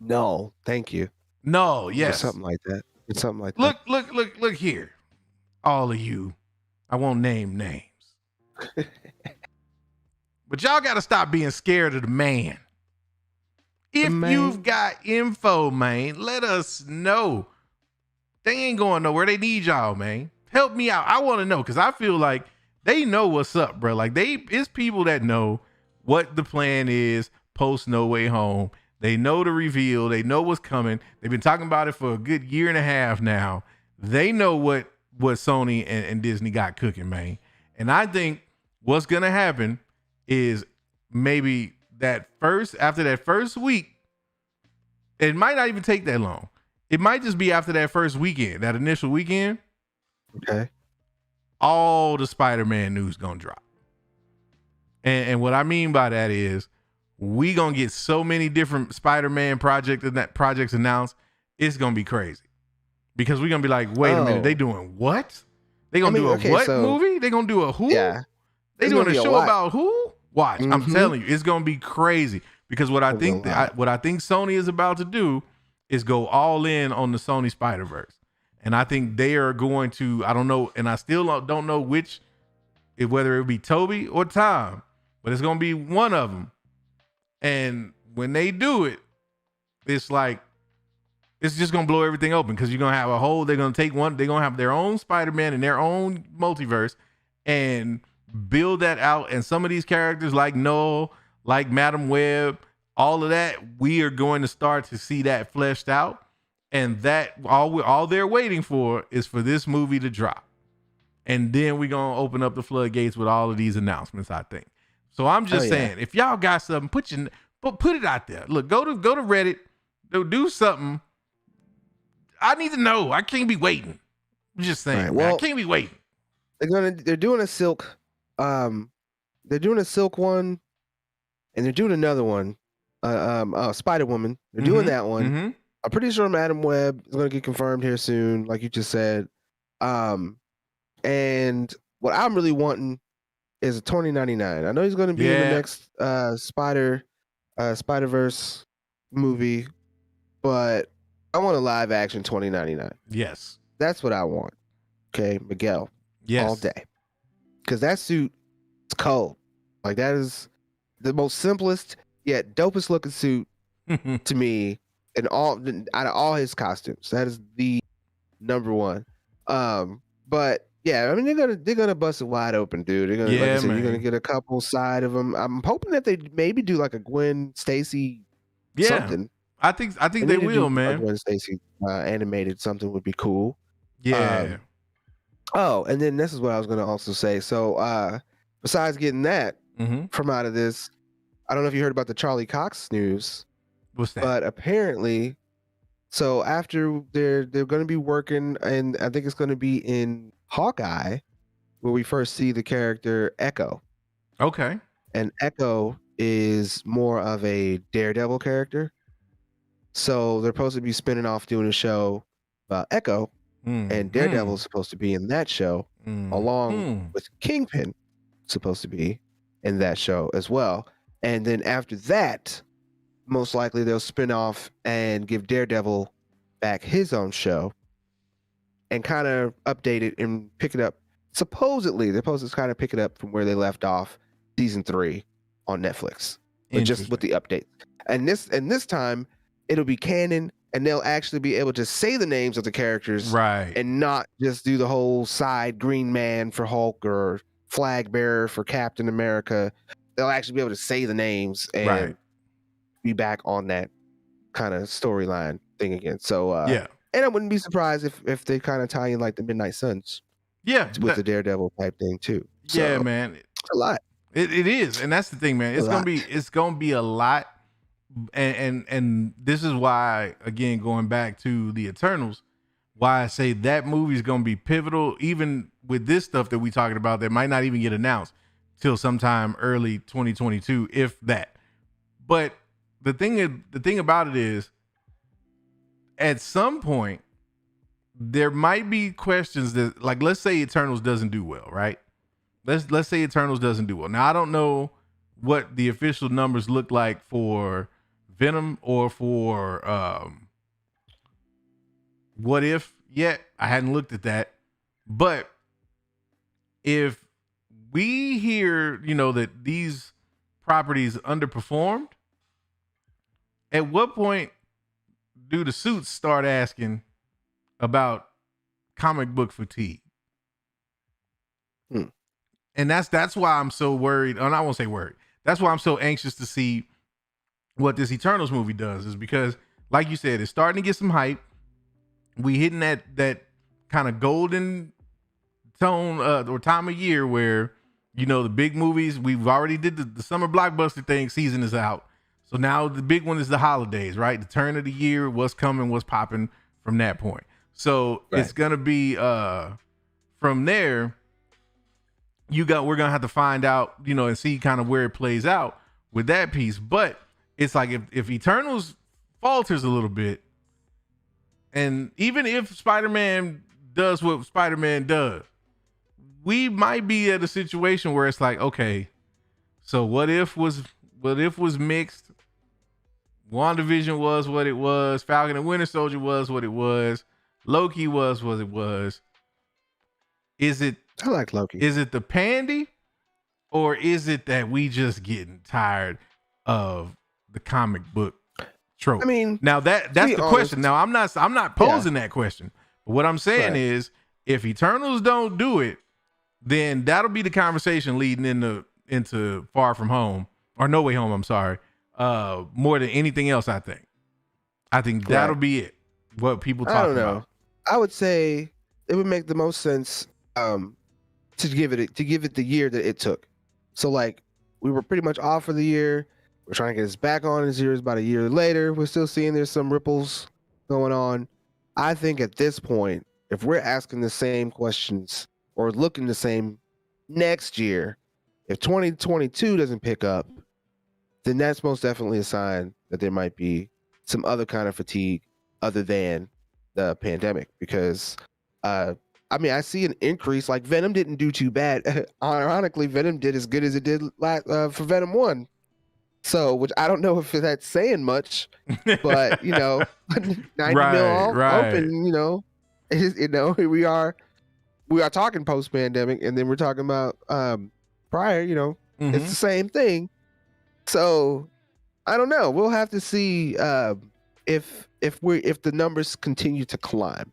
No, thank you. No, yes. Or something like that. It's something like that. Look here. All of you. I won't name names. But y'all got to stop being scared of the man. If you've got info, man, let us know. They ain't going nowhere. They need y'all, man. Help me out. I want to know, because I feel like they know what's up, bro. Like it's people that know what the plan is post No Way Home. They know the reveal. They know what's coming. They've been talking about it for a good year and a half now. They know what Sony and Disney got cooking, man. And I think what's going to happen is maybe after that first week, it might not even take that long. It might just be after that first weekend, that initial weekend. Okay. All the Spider-Man news going to drop. And what I mean by that is, we gonna get so many different Spider-Man projects announced. It's gonna be crazy, because we're gonna be like, wait a minute, they doing what? They gonna do a movie? They gonna do a who? Yeah, they doing a show about who? Watch, I'm telling you, it's gonna be crazy, because what I think Sony is about to do is go all in on the Sony Spider-Verse, and I think they are going to. I don't know, and I still don't know whether it be Toby or Tom, but it's gonna be one of them. And when they do it, it's like, it's just going to blow everything open, because you're going to have they're going to take one, they're going to have their own Spider-Man and their own multiverse and build that out. And some of these characters like Noel, like Madam Web, all of that, we are going to start to see that fleshed out. And that all they're waiting for is for this movie to drop. And then we're going to open up the floodgates with all of these announcements, I think. So I'm just saying, if y'all got something, put it out there. Look, go to Reddit, do something. I need to know. I can't be waiting. I'm just saying, right, well, I can't be waiting. They're doing a Silk. They're doing a Silk one and they're doing another one, Spider Woman. They're doing that one. Mm-hmm. I'm pretty sure Madam Web is going to get confirmed here soon, like you just said. And what I'm really wanting is a 2099. I know he's going to be in the next Spider-Verse movie, but I want a live action 2099. Yes. That's what I want. Okay, Miguel. Yes. All day. Because that suit is cold. Like, that is the most simplest yet dopest looking suit to me out of all his costumes. That is the number one. But yeah, I mean, they're gonna bust it wide open, dude. They're gonna, like I said, you're gonna get a couple side of them. I'm hoping that they maybe do like a Gwen Stacy something. I think they will, man. Gwen Stacy animated something would be cool. Yeah. And then this is what I was gonna also say. So besides getting that from out of this, I don't know if you heard about the Charlie Cox news. What's that? But apparently, so after they're going to be working, and I think it's going to be in Hawkeye, where we first see the character Echo. Okay. And Echo is more of a Daredevil character. So they're supposed to be spinning off doing a show about Echo, and Daredevil is supposed to be in that show, along with Kingpin, supposed to be in that show as well. And then after that, most likely they'll spin off and give Daredevil back his own show and kind of update it and pick it up. Supposedly, they're supposed to kind of pick it up from where they left off season 3 on Netflix, but just with the updates. And this time it'll be canon, and they'll actually be able to say the names of the characters, right, and not just do the whole side Green Man for Hulk or Flag Bearer for Captain America. They'll actually be able to say the names and be back on that kind of storyline thing again. So and I wouldn't be surprised if they kind of tie in like the Midnight Suns. Yeah, with the Daredevil type thing too. So, yeah, man, it's a lot. It is, and that's the thing, man. It's gonna be a lot, and this is why, again, going back to the Eternals, why I say that movie is gonna be pivotal, even with this stuff that we talking about that might not even get announced till sometime early 2022, if that. But the thing about it is, at some point, there might be questions that, like, let's say Eternals doesn't do well, right? Let's say Eternals doesn't do well. Now, I don't know what the official numbers look like for Venom or for What If yet. I hadn't looked at that. But if we hear, that these properties underperformed, at what point do the suits start asking about comic book fatigue? And that's why I'm so worried. And I won't say worried. That's why I'm so anxious to see what this Eternals movie does, is because, like you said, it's starting to get some hype. We hitting that kind of golden tone or time of year where, the big movies, we've already did the summer blockbuster thing. Season is out. So now the big one is the holidays, right? The turn of the year, what's coming, what's popping from that point. So it's going to be from there. We're going to have to find out, and see kind of where it plays out with that piece. But it's like if Eternals falters a little bit, and even if Spider-Man does what Spider-Man does, we might be at a situation where it's like, okay, so what if was mixed? WandaVision was what it was. Falcon and Winter Soldier was what it was. Loki was what it was. I like Loki. Is it the pandy, or is it that we just getting tired of the comic book trope? I mean, now that's the question. Now I'm not posing that question. But what I'm saying is, if Eternals don't do it, then that'll be the conversation leading into Far From Home, or No Way Home. I'm sorry. More than anything else, I think that'll be it. What people talk about. I would say it would make the most sense to give it the year that it took. So, like, we were pretty much off for the year. We're trying to get us back on this year. It's about a year later. We're still seeing there's some ripples going on. I think at this point, if we're asking the same questions or looking the same next year, if 2022 doesn't pick up, then that's most definitely a sign that there might be some other kind of fatigue other than the pandemic. Because, I mean, I see an increase. Like Venom didn't do too bad. Ironically, Venom did as good as it did for Venom 1. So, which I don't know if that's saying much, but 90 mil open, here we are talking post pandemic, and then we're talking about prior, it's the same thing. So I don't know. We'll have to see if the numbers continue to climb.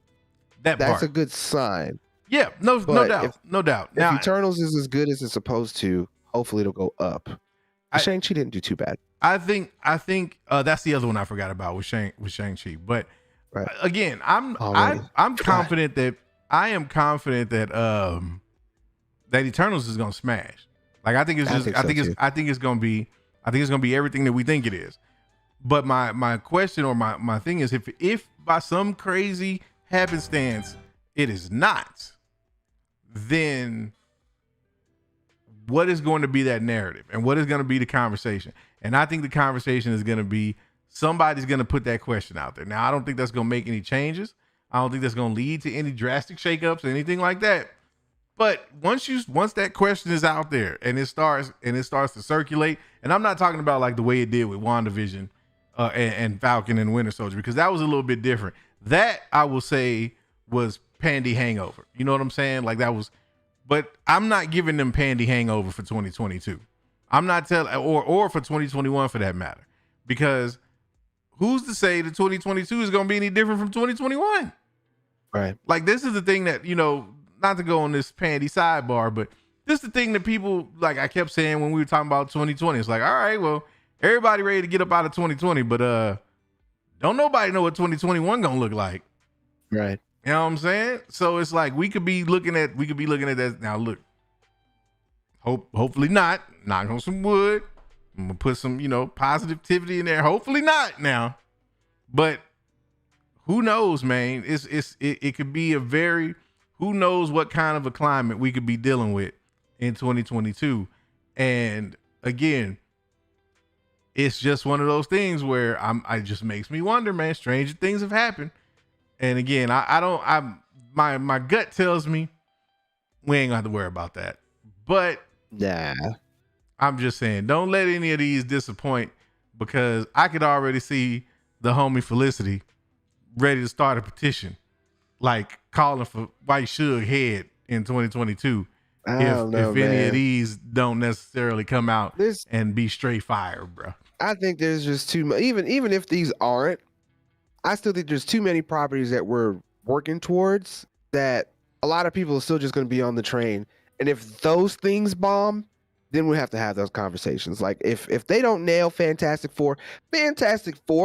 That's a good sign. Yeah, no doubt. If now, Eternals is as good as it's supposed to, hopefully it'll go up. Shang-Chi didn't do too bad. I think that's the other one I forgot about with Shang-Chi. But again, I'm confident that that Eternals is gonna smash. Like I think it's gonna be everything that we think it is. But my question or my thing is if by some crazy happenstance it is not, then what is going to be that narrative and what is going to be the conversation? And I think the conversation is going to be somebody's going to put that question out there. Now, I don't think that's going to make any changes. I don't think that's going to lead to any drastic shakeups or anything like that. But once that question is out there and it starts to circulate, and I'm not talking about like the way it did with WandaVision and Falcon and Winter Soldier, because that was a little bit different. That I will say was pandy hangover. You know what I'm saying? Like that was. But I'm not giving them pandy hangover for 2022. I'm not telling, or for 2021 for that matter, because who's to say that 2022 is going to be any different from 2021? Right. Like this is the thing that, not to go on this pandy sidebar, but this is the thing that people, like I kept saying when we were talking about 2020, it's like, all right, well, everybody ready to get up out of 2020, but don't nobody know what 2021 going to look like. Right. You know what I'm saying? So it's like we could be looking at that. Now look, hopefully not. Knock on some wood. I'm gonna put some, positivity in there. Hopefully not now. But who knows, man? It could be who knows what kind of a climate we could be dealing with in 2022. And again, it's just one of those things where it just makes me wonder, man. Stranger things have happened. And again, my gut tells me we ain't gonna have to worry about that. But yeah, I'm just saying, don't let any of these disappoint, because I could already see the homie Felicity ready to start a petition, like calling for White Suge head in 2022. If any of these don't necessarily come out and be straight fire, bro. I think there's just too much. Even if these aren't, I still think there's too many properties that we're working towards that a lot of people are still just going to be on the train. And if those things bomb, then we have to have those conversations. Like if they don't nail Fantastic Four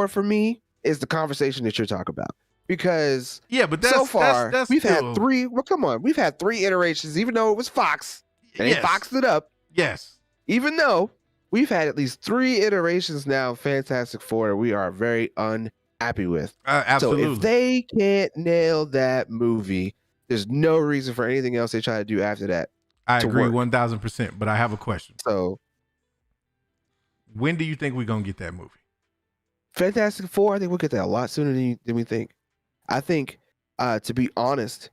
for me is the conversation that you're talking about. Because so far we've had three. Well, come on, we've had 3 iterations, even though it was Fox and they foxed it up. Yes, even though we've had at least 3 iterations now of Fantastic Four, we are very unhappy with. Absolutely. So if they can't nail that movie, there's no reason for anything else they try to do after that. I agree 1,000%. But I have a question. So, when do you think we're gonna get that movie? Fantastic Four, I think we'll get that a lot sooner than we think. I think, to be honest,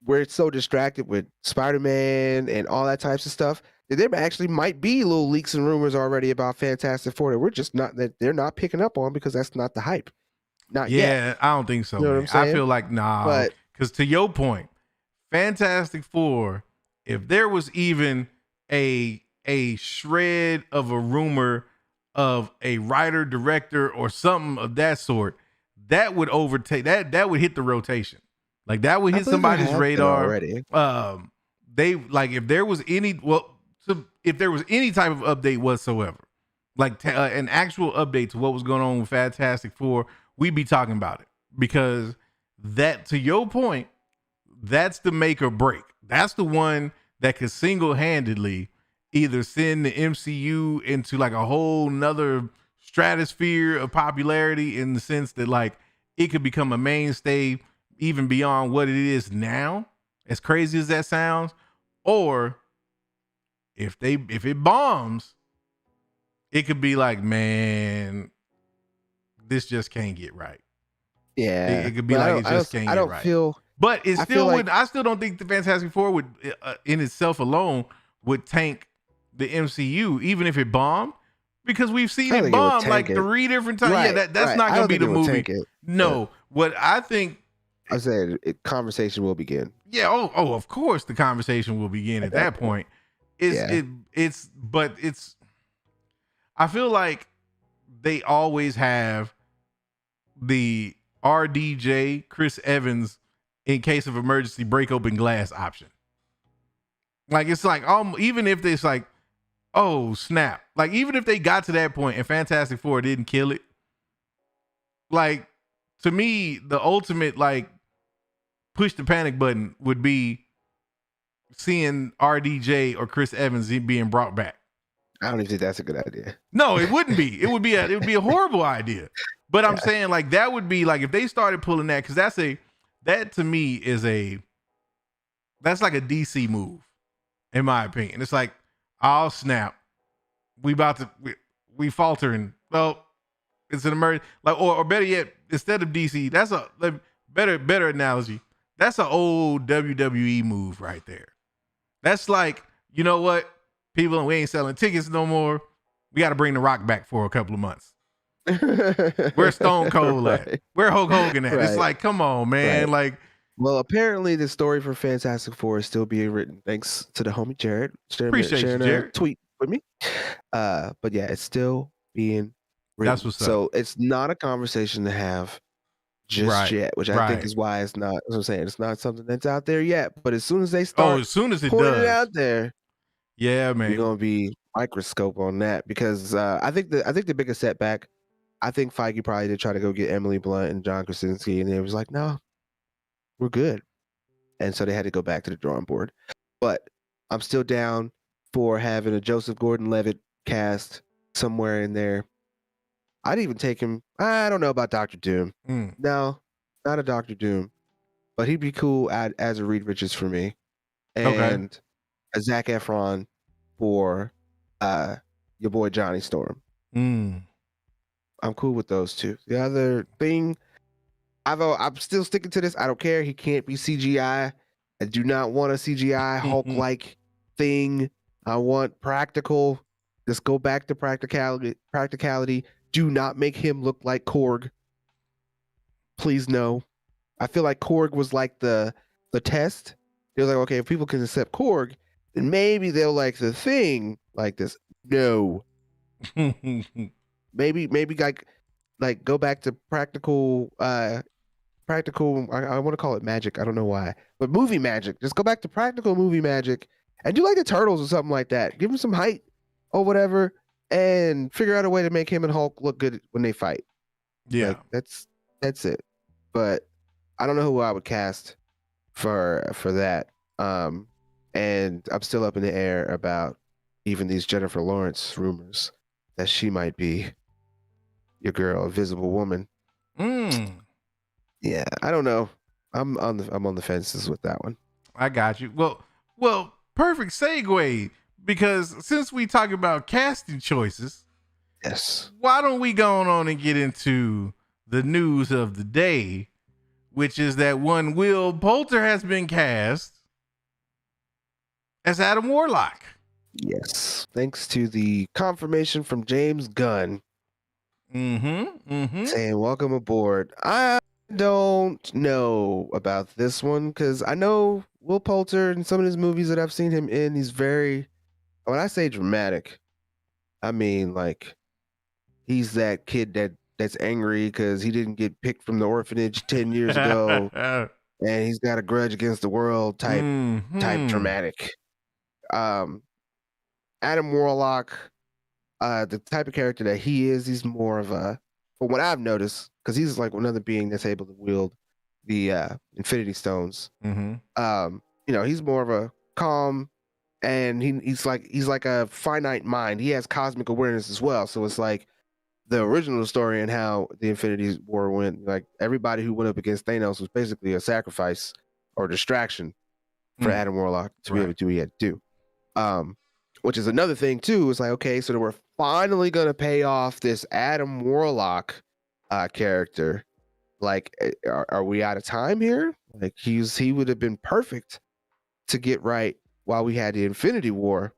we're so distracted with Spider-Man and all that types of stuff that there actually might be little leaks and rumors already about Fantastic Four that we're just that they're not picking up on because that's not the hype. Not yet. Yeah, I don't think so. You know what I'm saying? I feel like because to your point, Fantastic Four, if there was even a shred of a rumor of a writer, director, or something of that sort, that would overtake that would hit the rotation. Like that would hit somebody's radar already. If there was any type of update whatsoever, like an actual update to what was going on with Fantastic Four, we'd be talking about it, because that, to your point, that's the make or break. That's the one that could single-handedly either send the MCU into like a whole nother stratosphere of popularity, in the sense that like it could become a mainstay even beyond what it is now, as crazy as that sounds. Or if it bombs, it could be like, man, this just can't get right. Yeah, it could be like it just can't get right. But it still would. I still don't think the Fantastic Four would, in itself alone, would tank the MCU, even if it bombed, because we've seen it bomb like 3 different times. Right, yeah, that's not going to be the movie. No, what I think. I said, conversation will begin. Yeah. Oh, of course, the conversation will begin at that point. But I feel like they always have the RDJ Chris Evans in case of emergency break open glass option. Like it's like even if it's like, oh snap, like even if they got to that point and Fantastic Four didn't kill it, like to me the ultimate like push the panic button would be seeing RDJ or Chris Evans being brought back. I don't even think that's a good idea. No, it wouldn't be. It would be a horrible idea. But I'm saying like that would be like if they started pulling that, because that to me is that's like a DC move, in my opinion. It's like, oh snap, we faltering. Well, it's an emergency. Like or better yet, instead of DC, that's a better analogy. That's an old WWE move right there. That's like, you know what? People, we ain't selling tickets no more. We got to bring The Rock back for a couple of months. Where's Stone Cold at? Where Hulk Hogan at? It's like, come on, man. Like, well, apparently the story for Fantastic Four is still being written. Thanks to the homie Jared. Appreciate you, Jared. Tweet with me. But yeah, it's still being written. That's what's up. So it's not a conversation to have just yet, which I think is why it's not. As I'm saying, it's not something that's out there yet. But as soon as they start, as soon as it putting does, it out there, yeah, man, you're gonna be microscope on that because I think the biggest setback. I think Feige probably did try to go get Emily Blunt and John Krasinski, and it was like, no, we're good. And so they had to go back to the drawing board. But I'm still down for having a Joseph Gordon-Levitt cast somewhere in there. I'd even take him. I don't know about Dr. Doom. No, not a Dr. Doom. But he'd be cool as a Reed Richards for me. And a Zac Efron for your boy Johnny Storm. I'm cool with those two. The other thing, I'm still sticking to this. I don't care. He can't be CGI. I do not want a CGI Hulk-like thing. I want practical. Just go back to practicality. Do not make him look like Korg. Please no. I feel like Korg was like the test. They was like, okay, if people can accept Korg, then maybe they'll like the thing like this. No. Maybe like go back to practical I want to call it magic. I don't know why. But movie magic. Just go back to practical movie magic and do like the Turtles or something like that. Give him some height or whatever and figure out a way to make him and Hulk look good when they fight. Yeah. Like, that's it. But I don't know who I would cast for that. And I'm still up in the air about even these Jennifer Lawrence rumors that she might be your girl, Invisible Woman. Yeah, I don't know. I'm on the fences with that one. I got you. Well, perfect segue, because since we talk about casting choices, yes, why don't we go on and get into the news of the day, which is that one Will Poulter has been cast as Adam Warlock. Yes, thanks to the confirmation from James Gunn. Saying welcome aboard. I don't know about this one because I know Will Poulter in some of his movies that I've seen him in, he's very, when I say dramatic, I mean like he's that kid that's angry because he didn't get picked from the orphanage 10 years ago and he's got a grudge against the world type dramatic. Adam Warlock, the type of character that he is, he's more of a, from what I've noticed, because he's like another being that's able to wield the Infinity Stones. He's more of a calm, and he's like a finite mind. He has cosmic awareness as well. So it's like the original story and how the Infinity War went. Like everybody who went up against Thanos was basically a sacrifice or distraction for Adam Warlock to be able to do what he had to do. which is another thing too. It's like, okay, so we're finally gonna pay off this Adam Warlock character. Like, are we out of time here? Like, he would have been perfect to get right while we had the Infinity War.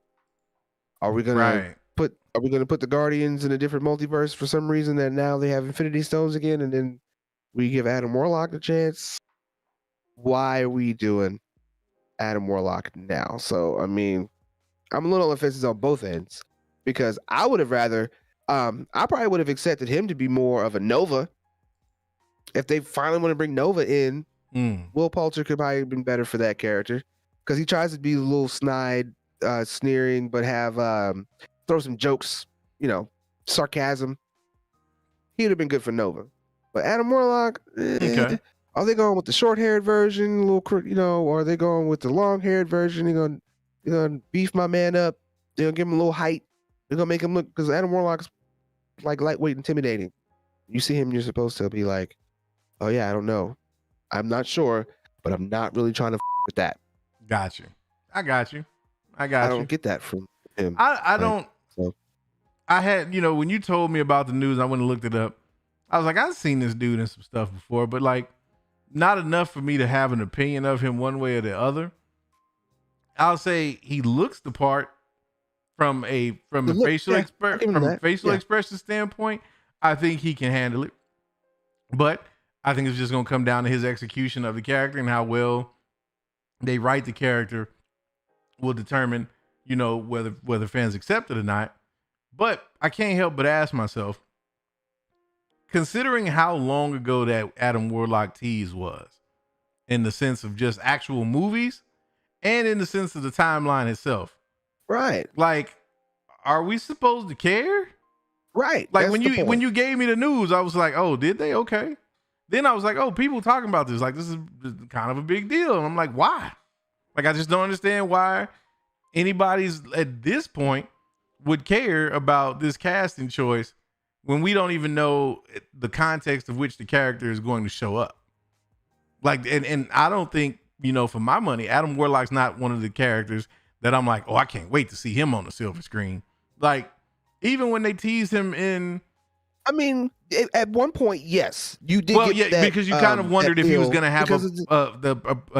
Are we gonna put the Guardians in a different multiverse for some reason that now they have Infinity Stones again, and then we give Adam Warlock a chance? Why are we doing Adam Warlock now? So I mean, I'm a little on the fences on both ends because I would have rather, I probably would have accepted him to be more of a Nova. If they finally want to bring Nova in, Will Poulter could probably have been better for that character because he tries to be a little snide, sneering, but have throw some jokes, sarcasm. He would have been good for Nova. But Adam Warlock, Okay. Are they going with the short-haired version, or are they going with the long-haired version? They're gonna beef my man up. They're gonna give him a little height. They're gonna make him look, because Adam Warlock's like lightweight, intimidating. You see him, you're supposed to be like, oh yeah, I don't know, I'm not sure, but I'm not really trying to with that. Got you. I got you. I don't get that from him. I don't. So. I had, when you told me about the news, I went and looked it up. I was like, I've seen this dude in some stuff before, but like, not enough for me to have an opinion of him one way or the other. I'll say he looks the part from a facial expression standpoint. I think he can handle it, but I think it's just going to come down to his execution of the character, and how well they write the character will determine, whether fans accept it or not. But I can't help but ask myself, considering how long ago that Adam Warlock tease was, in the sense of just actual movies and in the sense of the timeline itself. Right. Like, are we supposed to care? Right. Like, when you gave me the news, I was like, oh, did they? Okay. Then I was like, oh, people talking about this. Like, this is kind of a big deal. And I'm like, why? Like, I just don't understand why anybody's at this point would care about this casting choice when we don't even know the context of which the character is going to show up. Like, and I don't think, for my money, Adam Warlock's not one of the characters that I'm like, oh, I can't wait to see him on the silver screen. Like, even when they teased him in, I mean, at one point, yes, you did. Well, yeah, because you kind of wondered if he was going to have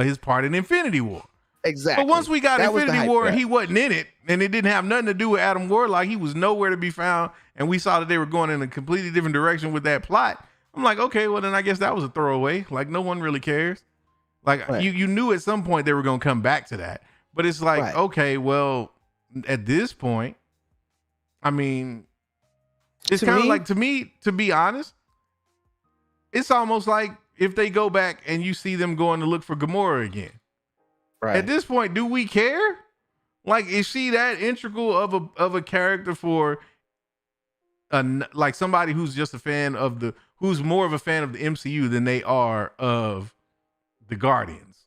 his part in Infinity War. Exactly. But once we got Infinity War and he wasn't in it, and it didn't have nothing to do with Adam Warlock, he was nowhere to be found, and we saw that they were going in a completely different direction with that plot. I'm like, okay, well then I guess that was a throwaway. Like, no one really cares. Like, right. you knew at some point they were going to come back to that. But it's like, right. Okay, well, at this point, I mean, it's kind of like, to me, to be honest, it's almost like if they go back and you see them going to look for Gamora again. Right. At this point, do we care? Like, is she that integral of a character for like somebody who's just a fan of who's more of a fan of the MCU than they are of the Guardians?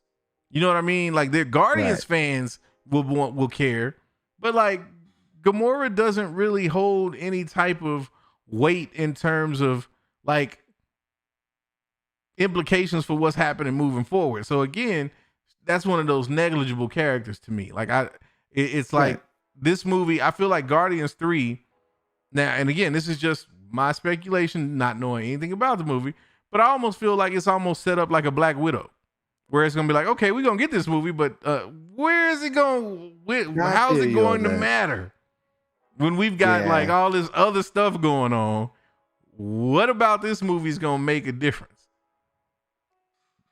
You know what I mean? Like, their Guardians fans will care, but like Gamora doesn't really hold any type of weight in terms of like implications for what's happening moving forward. So again, that's one of those negligible characters to me. Like, it's like this movie, I feel like Guardians 3 now, and again, this is just my speculation, not knowing anything about the movie, but I almost feel like it's almost set up like a Black Widow, where it's going to be like, okay, we're going to get this movie, but where is it going? How's it going to matter when we've got like all this other stuff going on? What about this movie is going to make a difference?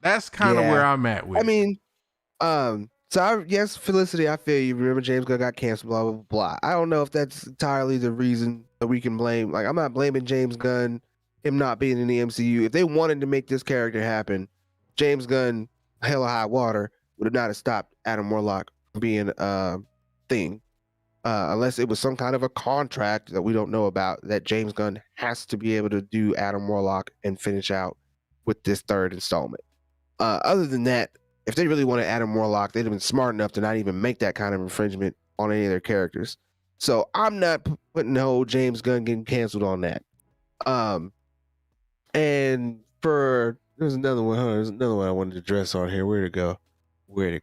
That's kind of where I'm at with it. I mean, yes, Felicity, I feel you. Remember, James Gunn got canceled, blah, blah, blah. I don't know if that's entirely the reason that we can blame. Like, I'm not blaming James Gunn, him not being in the MCU. If they wanted to make this character happen, James Gunn, hell or high water, would have not have stopped Adam Warlock from being a thing. Unless it was some kind of a contract that we don't know about, that James Gunn has to be able to do Adam Warlock and finish out with this third installment. Other than that, if they really wanted Adam Warlock, they'd have been smart enough to not even make that kind of infringement on any of their characters. So I'm not putting the whole James Gunn getting canceled on that. And there's another one. There's another one I wanted to address on here. Where'd it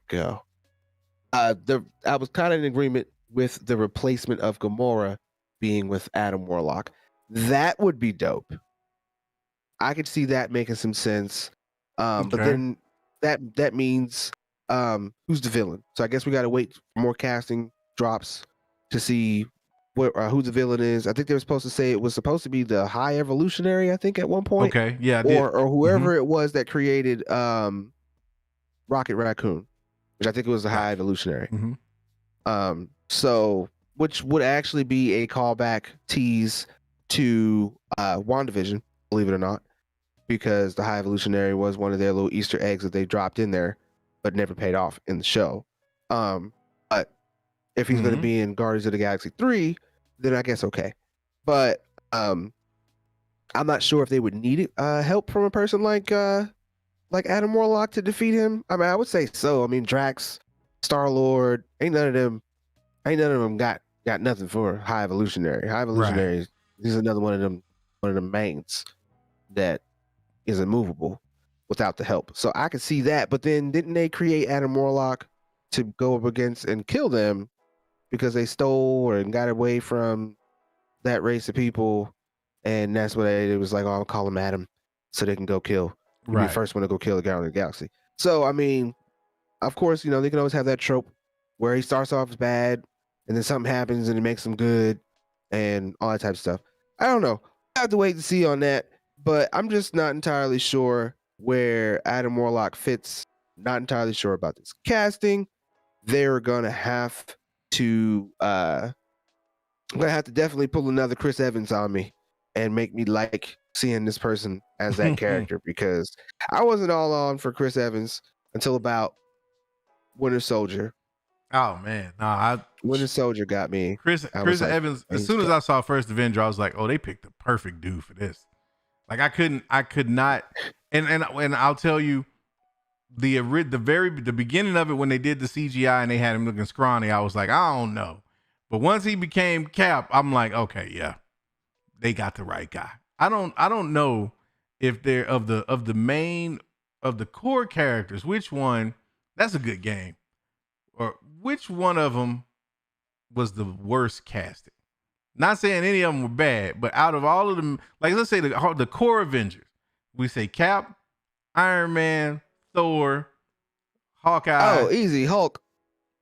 go? I was kind of in agreement with the replacement of Gamora being with Adam Warlock. That would be dope. I could see that making some sense. But then that means who's the villain? So I guess we got to wait for more casting drops to see who the villain is. I think they were supposed to say it was supposed to be the High Evolutionary, I think, at one point. Okay, yeah, or whoever it was that created Rocket Raccoon, which I think it was the High Evolutionary. So which would actually be a callback tease to WandaVision, believe it or not, because the High Evolutionary was one of their little Easter eggs that they dropped in there, but never paid off in the show. But if he's going to be in Guardians of the Galaxy 3, then I guess okay. But I'm not sure if they would need help from a person like Adam Warlock to defeat him. I mean, I would say so. I mean, Drax, Star-Lord, ain't none of them got nothing for High Evolutionary. High Evolutionary, he's another one of them Maynes that is immovable without the help. So I could see that. But then didn't they create Adam Warlock to go up against and kill them because they stole or got away from that race of people? And that's what it was like, oh, I'll call him Adam so they can go kill. Be the first one to go kill the Guardian of the Galaxy. So, I mean, of course, you know, they can always have that trope where he starts off as bad and then something happens and it makes him good and all that type of stuff. I don't know. I have to wait to see on that, but I'm just not entirely sure where Adam Warlock fits. Not entirely sure about this casting. They're gonna have to definitely pull another Chris Evans on me and make me like seeing this person as that character, because I wasn't all on for Chris Evans until about Winter Soldier. Oh man, Winter Soldier got me. Chris Evans. As soon as I saw First Avenger, I was like, oh, they picked the perfect dude for this. Like I could not, and I'll tell you, the beginning of it when they did the CGI and they had him looking scrawny, I was like, I don't know. But once he became Cap, I'm like, okay, yeah, they got the right guy. I don't know if they're of the core characters, which one, that's a good game, or which one of them was the worst casting. Not saying any of them were bad, but out of all of them, like let's say the core Avengers, we say Cap, Iron Man, Thor, Hawkeye. Oh, easy, Hulk.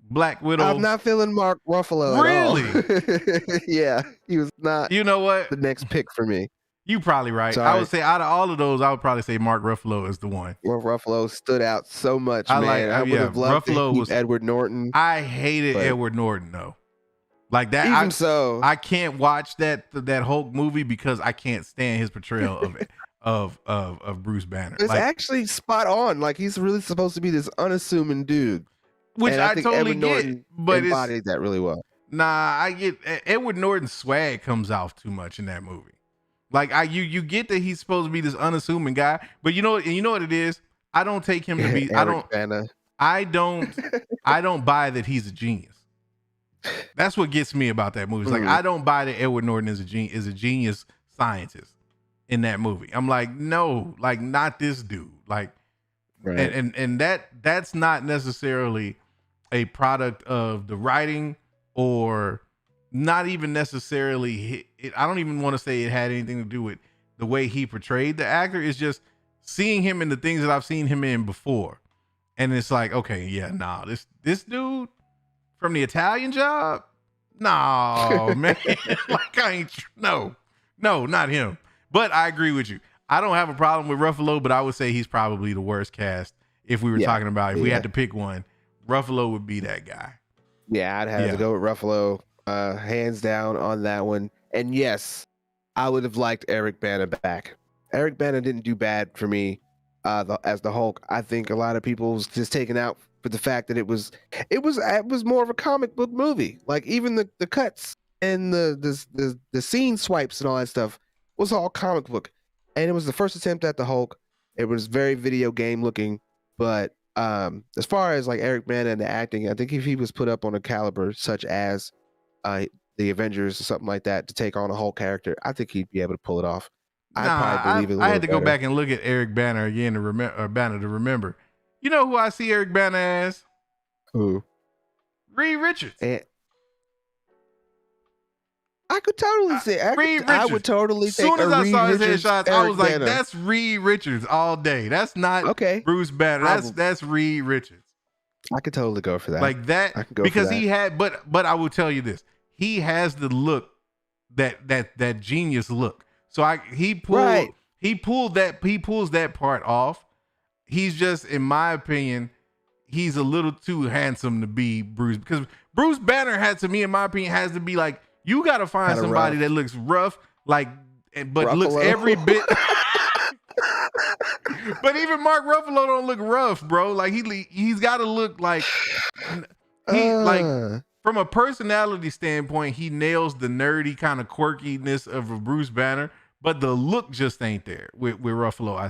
Black Widow. I'm not feeling Mark Ruffalo really? At all. Yeah, he was not. You know what? The next pick for me. You probably right. Sorry. I would say out of all of those, I would probably say Mark Ruffalo is the one. Mark Ruffalo stood out so much, man. I would have loved Ruffalo to keep Edward Norton. I hated Edward Norton though. Like that. I can't watch that Hulk movie because I can't stand his portrayal of it. Of Bruce Banner. It's actually spot on. Like he's really supposed to be this unassuming dude, which I think totally Edward Norton get, but embodied that really well. Nah, I get Edward Norton's swag comes off too much in that movie. Like you get that he's supposed to be this unassuming guy, but you know what it is. I don't take him to be. I don't buy that he's a genius. That's what gets me about that movie. It's like I don't buy that Edward Norton is a genius scientist in that movie. I'm like, no, like not this dude. Like, and that's not necessarily a product of the writing or not even necessarily. I don't even want to say it had anything to do with the way he portrayed the actor. It's just seeing him in the things that I've seen him in before, and it's like, okay, yeah, nah, this dude from the Italian Job, no, man, like I ain't no, not him. But I agree with you. I don't have a problem with Ruffalo, but I would say he's probably the worst cast. If we were talking about, if we had to pick one, Ruffalo would be that guy. Yeah, I'd have to go with Ruffalo, hands down on that one. And yes, I would have liked Eric Bana back. Eric Bana didn't do bad for me as the Hulk. I think a lot of people was just taken out for the fact that it was more of a comic book movie. Like even the cuts and the scene swipes and all that stuff was all comic book. And it was the first attempt at the Hulk. It was very video game looking, but as far as like Eric Bana and the acting, I think if he was put up on a caliber such as the Avengers or something like that to take on a Hulk character, I think he'd be able to pull it off. I had to go back and look at Eric Bana again to remember. You know who I see Eric Bana as? Who? Reed Richards. I could totally say. I would totally take soon as I saw his Richards, headshots, I was like, Banner. that's Reed Richards all day. That's not Bruce Banner. That's Reed Richards. I could totally go for that. Like that, I could go because for that. he had, but I will tell you this: he has the look, that genius look. So he pulls that part off. He's just, in my opinion, he's a little too handsome to be Bruce, because Bruce Banner in my opinion, has to be like, you got to find somebody that looks rough, like, but looks every bit. But even Mark Ruffalo don't look rough, bro. Like he's got to look like like from a personality standpoint, he nails the nerdy kind of quirkiness of a Bruce Banner, but the look just ain't there with Ruffalo. I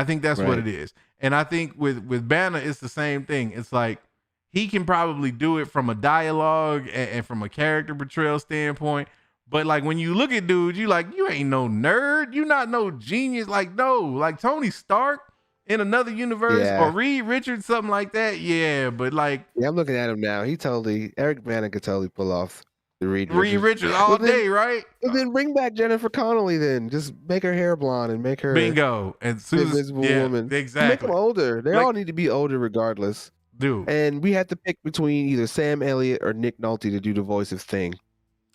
think that's what it is, and I think with Banner it's the same thing. It's like he can probably do it from a dialogue and from a character portrayal standpoint. But like when you look at dudes, you like, you ain't no nerd. You not no genius. Like, no, like Tony Stark in another universe or Reed Richards, something like that. Yeah, but like, I'm looking at him now. Eric Banner could totally pull off the Reed Richards all day, right? And then bring back Jennifer Connelly. Then just make her hair blonde and make her bingo and Susan, woman. Exactly. Make them older. They all need to be older regardless. Dude. And we had to pick between either Sam Elliott or Nick Nolte to do the voice of Thing.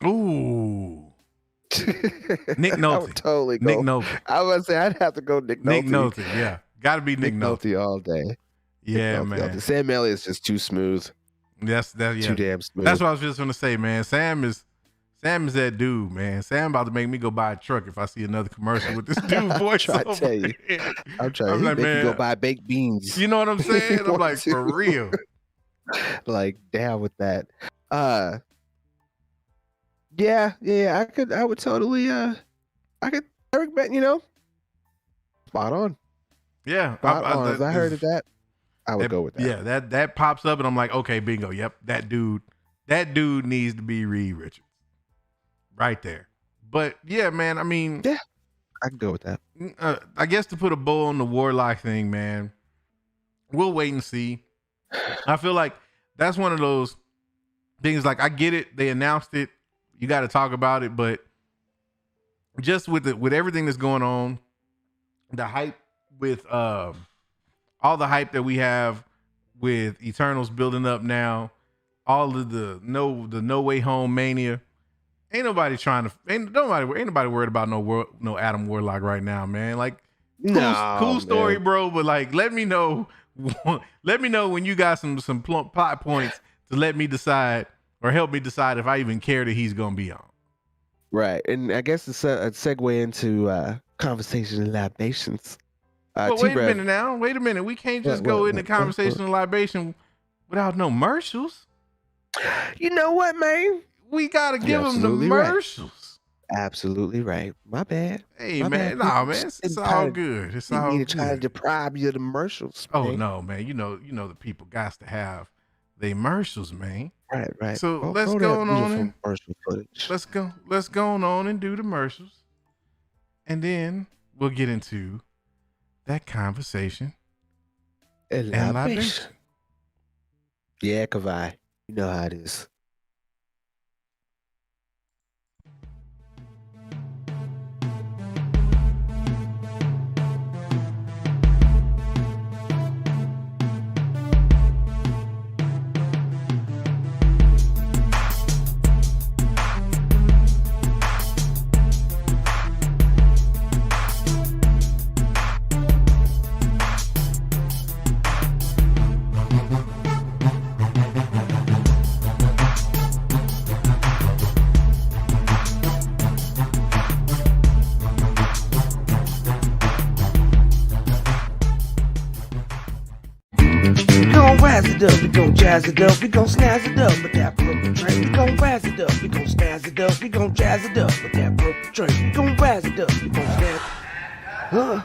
Ooh. Nick Nolte. I would totally go. Nick Nolte. I was gonna say I'd have to go Nick Nolte. Nick Nolte, yeah. Gotta be Nick Nolte all day. Yeah, man. Sam Elliott's just too smooth. Too damn smooth. That's what I was just gonna say, man. Sam is that dude, man. Sam about to make me go buy a truck if I see another commercial with this dude voice. I'm trying to I'm like, man, go buy baked beans. You know what I'm saying? I'm like, for real. Like, down with that. Yeah, I would totally Eric Banner, spot on. Yeah. If I heard of that, I would go with that. Yeah, that pops up and I'm like, okay, bingo. Yep, that dude needs to be Reed Richards. Right there. But yeah, man, I mean, yeah, I can go with that. I guess to put a bow on the Warlock thing, man, we'll wait and see. I feel like that's one of those things, like, I get it. They announced it. You got to talk about it, but just with everything that's going on, the hype with all the hype that we have with Eternals building up now, all of the No Way Home mania, ain't nobody worried about no Adam Warlock right now, man. Like, cool story, man, bro. But like, let me know when you got some plot points to let me decide or help me decide if I even care that he's gonna be on. Right, and I guess it's a segue into conversation and libations. But wait a minute. We can't just go into conversation and libation without no commercials. You know what, man? We gotta give them the commercials. Right. Absolutely right. My bad. Hey, man. Nah, man. It's all good. It's all good. Trying to deprive you of the commercials. Oh, no, man. You know the people got to have the commercials, man. Right. So let's go on. Let's go on and do the commercials. And then we'll get into that conversation and libation. Yeah, Kavai. You know how it is. We gon' jazz it up, we gon' snazz it up with that purple train. We gon' razz it up, we gon' snazz it up, we gon' jazz it up with that purple train. We gon' razz it up, we gon' snazz. Huh?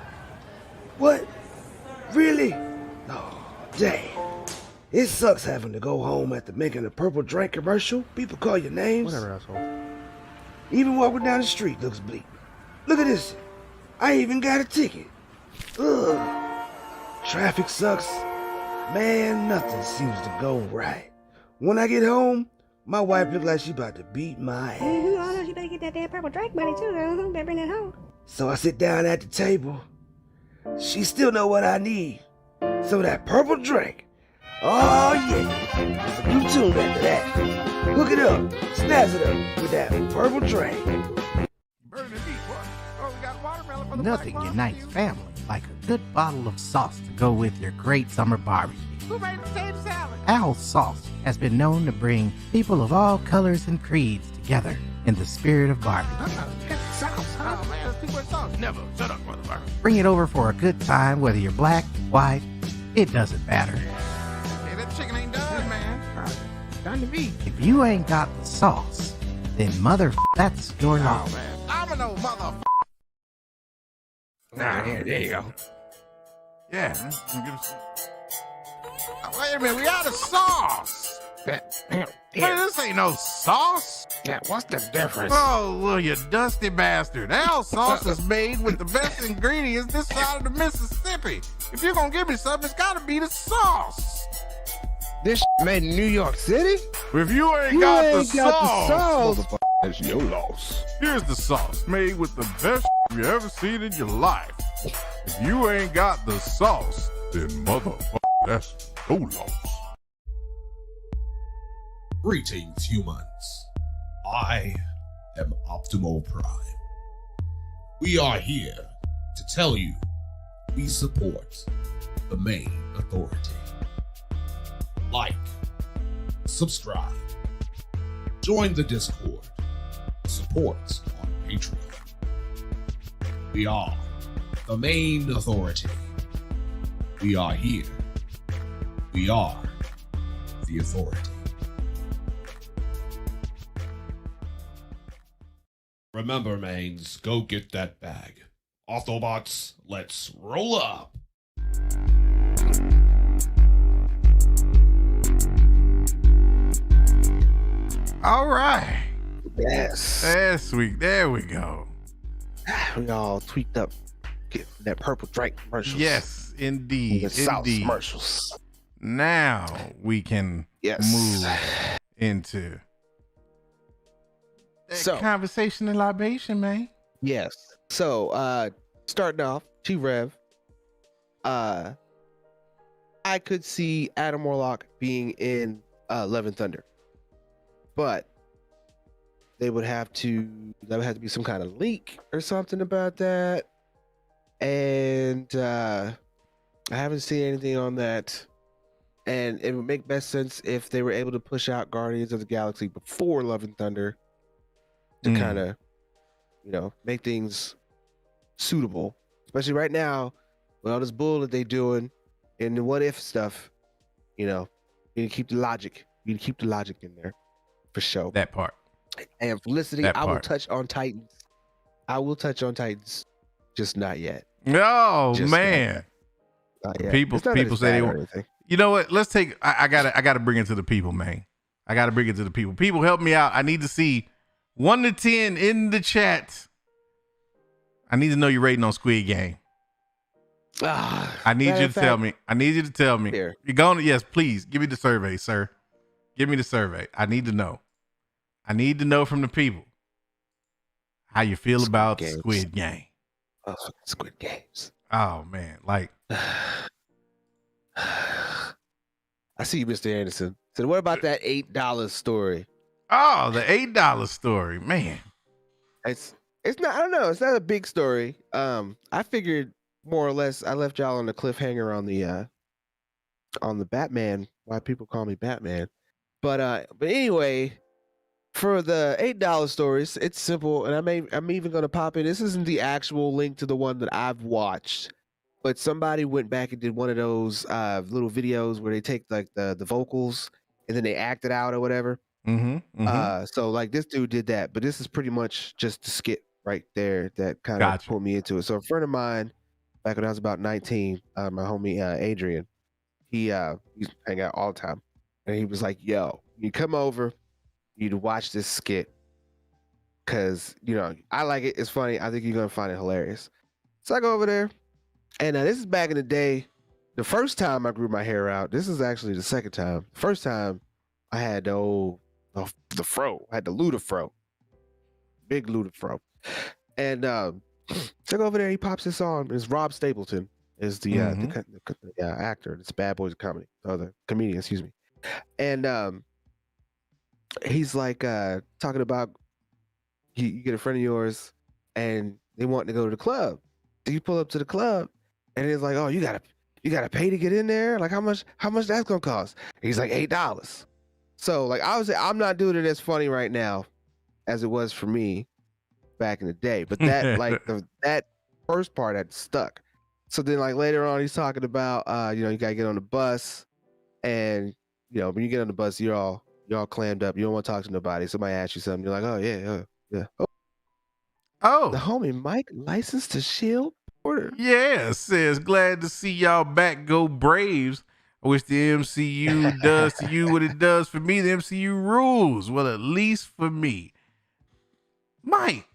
What? Really? Oh, dang. It sucks having to go home after making a purple drink commercial. People call your names. Whatever, asshole. Even walking down the street looks bleak. Look at this. I even got a ticket. Ugh. Traffic sucks. Man, nothing seems to go right. When I get home, my wife look like she about to beat my ass. you better get that damn purple Drake money too, girl. You better bring that home. So I sit down at the table. She still know what I need. Some of that purple drink. Oh yeah. There's a new tune after that. Hook it up, snazz it up with that purple drink. Nothing unites family like a good bottle of sauce to go with your great summer barbecue. Who made the same salad? Al's Sauce has been known to bring people of all colors and creeds together in the spirit of barbecue. Sauce. Oh man, there's too much sauce. Never. Shut up, motherfucker. Bring it over for a good time, whether you're black, white, it doesn't matter. Hey, that chicken ain't done, man. Done to me. If you ain't got the sauce, then that's your loss. Oh man, I'm an old motherfucker. Nah, there you go. Yeah. Oh, wait a minute, we out of sauce. Man, this ain't no sauce. Yeah, what's the difference? Oh, well, you dusty bastard. Al sauce is made with the best ingredients this side of the Mississippi. If you're gonna give me something, it's gotta be the sauce. This made in New York City? If you ain't got the sauce, That's your loss. here's the sauce made with the best you ever seen in your life. If you ain't got the sauce, then motherfucker, that's your loss. Greetings, humans. I am Optimal Prime. We are here to tell you we support the Mayne Authority. Like, subscribe, join the Discord, support on Patreon. We are the Mayne Authority. We are here. We are the authority. Remember, Maynes, go get that bag. Autobots, let's roll up. All right. Yes. Last week, there we go. We all tweaked up. Get that purple drink commercials. Yes, indeed. The Sawce Indeed. commercials. Now we can move into that conversation and libation, man. Yes. So, starting off, T-Rev, I could see Adam Warlock being in Love and Thunder, but there would have to be some kind of leak or something about that, and I haven't seen anything on that. And it would make best sense if they were able to push out Guardians of the Galaxy before Love and Thunder to kind of, make things suitable. Especially right now, with all this bull that they doing and the what if stuff, you need to keep the logic. You need to keep the logic in there for sure. That part. And Felicity, I will touch on Titans. Just not yet. Oh Just man. Not yet. People say they want. You know what? Let's take. I gotta bring it to the people, man. I gotta bring it to the people. People, help me out. I need to see 1 to 10 in the chat. I need to know your rating on Squid Game. I need you to tell me. I need you to tell me. Here. You're going. Yes, please give me the survey, sir. Give me the survey. I need to know. I need to know from the people how you feel about Squid Game. Oh, Squid Games. Oh man, like. I see you, Mr. Anderson. So what about that $8 story? Oh, the $8 story, man. It's not. I don't know. It's not a big story. I figured more or less. I left y'all on the cliffhanger on the Batman. Why people call me Batman? But anyway, for the $8 stories, it's simple, and I'm even gonna pop in. This isn't the actual link to the one that I've watched. But somebody went back and did one of those little videos where they take like the vocals and then they act it out or whatever. So like this dude did that, but this is pretty much just the skit right there that kind of pulled me into it. So a friend of mine, back when I was about 19, my homie Adrian, he hang out all the time, and he was like, "Yo, you come over, you to watch this skit, cause I like it. It's funny. I think you're gonna find it hilarious." So I go over there. And this is back in the day. The first time I grew my hair out, this is actually the second time. First time I had the fro. I had the Luda fro. big Ludafro. And so go over there. He pops this on. It's Rob Stapleton is the actor. It's Bad Boys of Comedy. Oh, the comedian, excuse me. And he's like talking about you get a friend of yours and they want to go to the club. So you pull up to the club and it's like, oh, you gotta pay to get in there. Like how much that's gonna cost? He's like $8. So like obviously I'm not doing it as funny right now as it was for me back in the day. But that like that first part had stuck. So then like later on he's talking about you gotta get on the bus, and when you get on the bus you're all clammed up. You don't want to talk to nobody. Somebody asks you something, you're like, oh yeah. Oh, the homie Mike licensed to Shield Porter. Yeah, says glad to see y'all back. Go Braves. I wish the MCU does to you what it does for me. The MCU rules. Well, at least for me. Mike,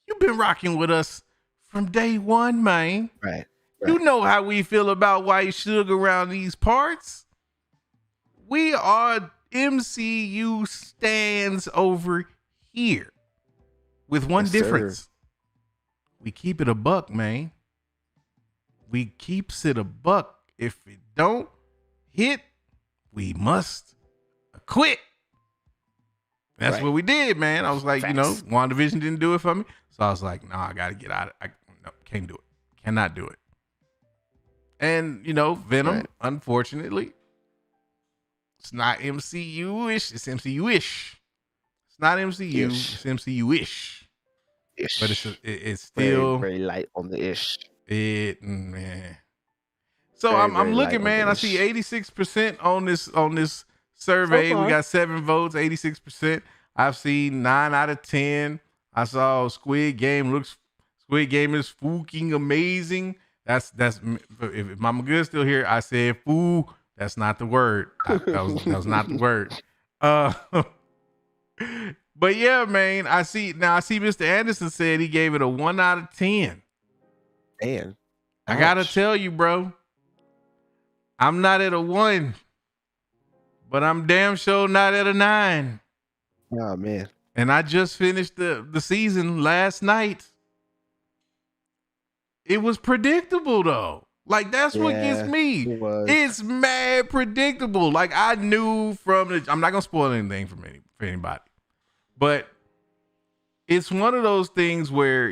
you've been rocking with us from day one, man. Right. You know how we feel about white sugar around these parts. We are MCU stands over here. With one difference. Sir. We keep it a buck, man. We keeps it a buck. If it don't hit, we must quit. That's what we did, man. I was like, WandaVision didn't do it for me. So I was like, no, I got to get out of it. Can't do it. Cannot do it. And, Venom, unfortunately, it's not MCU-ish. It's MCU-ish. It's not MCU. It's MCU-ish. Ish. But it's still very light on the ish. Man. So I'm looking, man. I see 86% on this survey. So we got 7 votes, 86%. I've seen 9 out of 10. I saw Squid Game is fucking amazing. That's if Mama Good still here, I said foo. That's not the word. That was not the word. But yeah, man, I see Mr. Anderson said he gave it a 1 out of 10. Man, I gotta tell you, bro, I'm not at a 1, but I'm damn sure not at a 9. Oh man. And I just finished the season last night. It was predictable though. Like that's what gets me. It's mad predictable. Like I knew I'm not gonna spoil anything for anybody. But it's one of those things where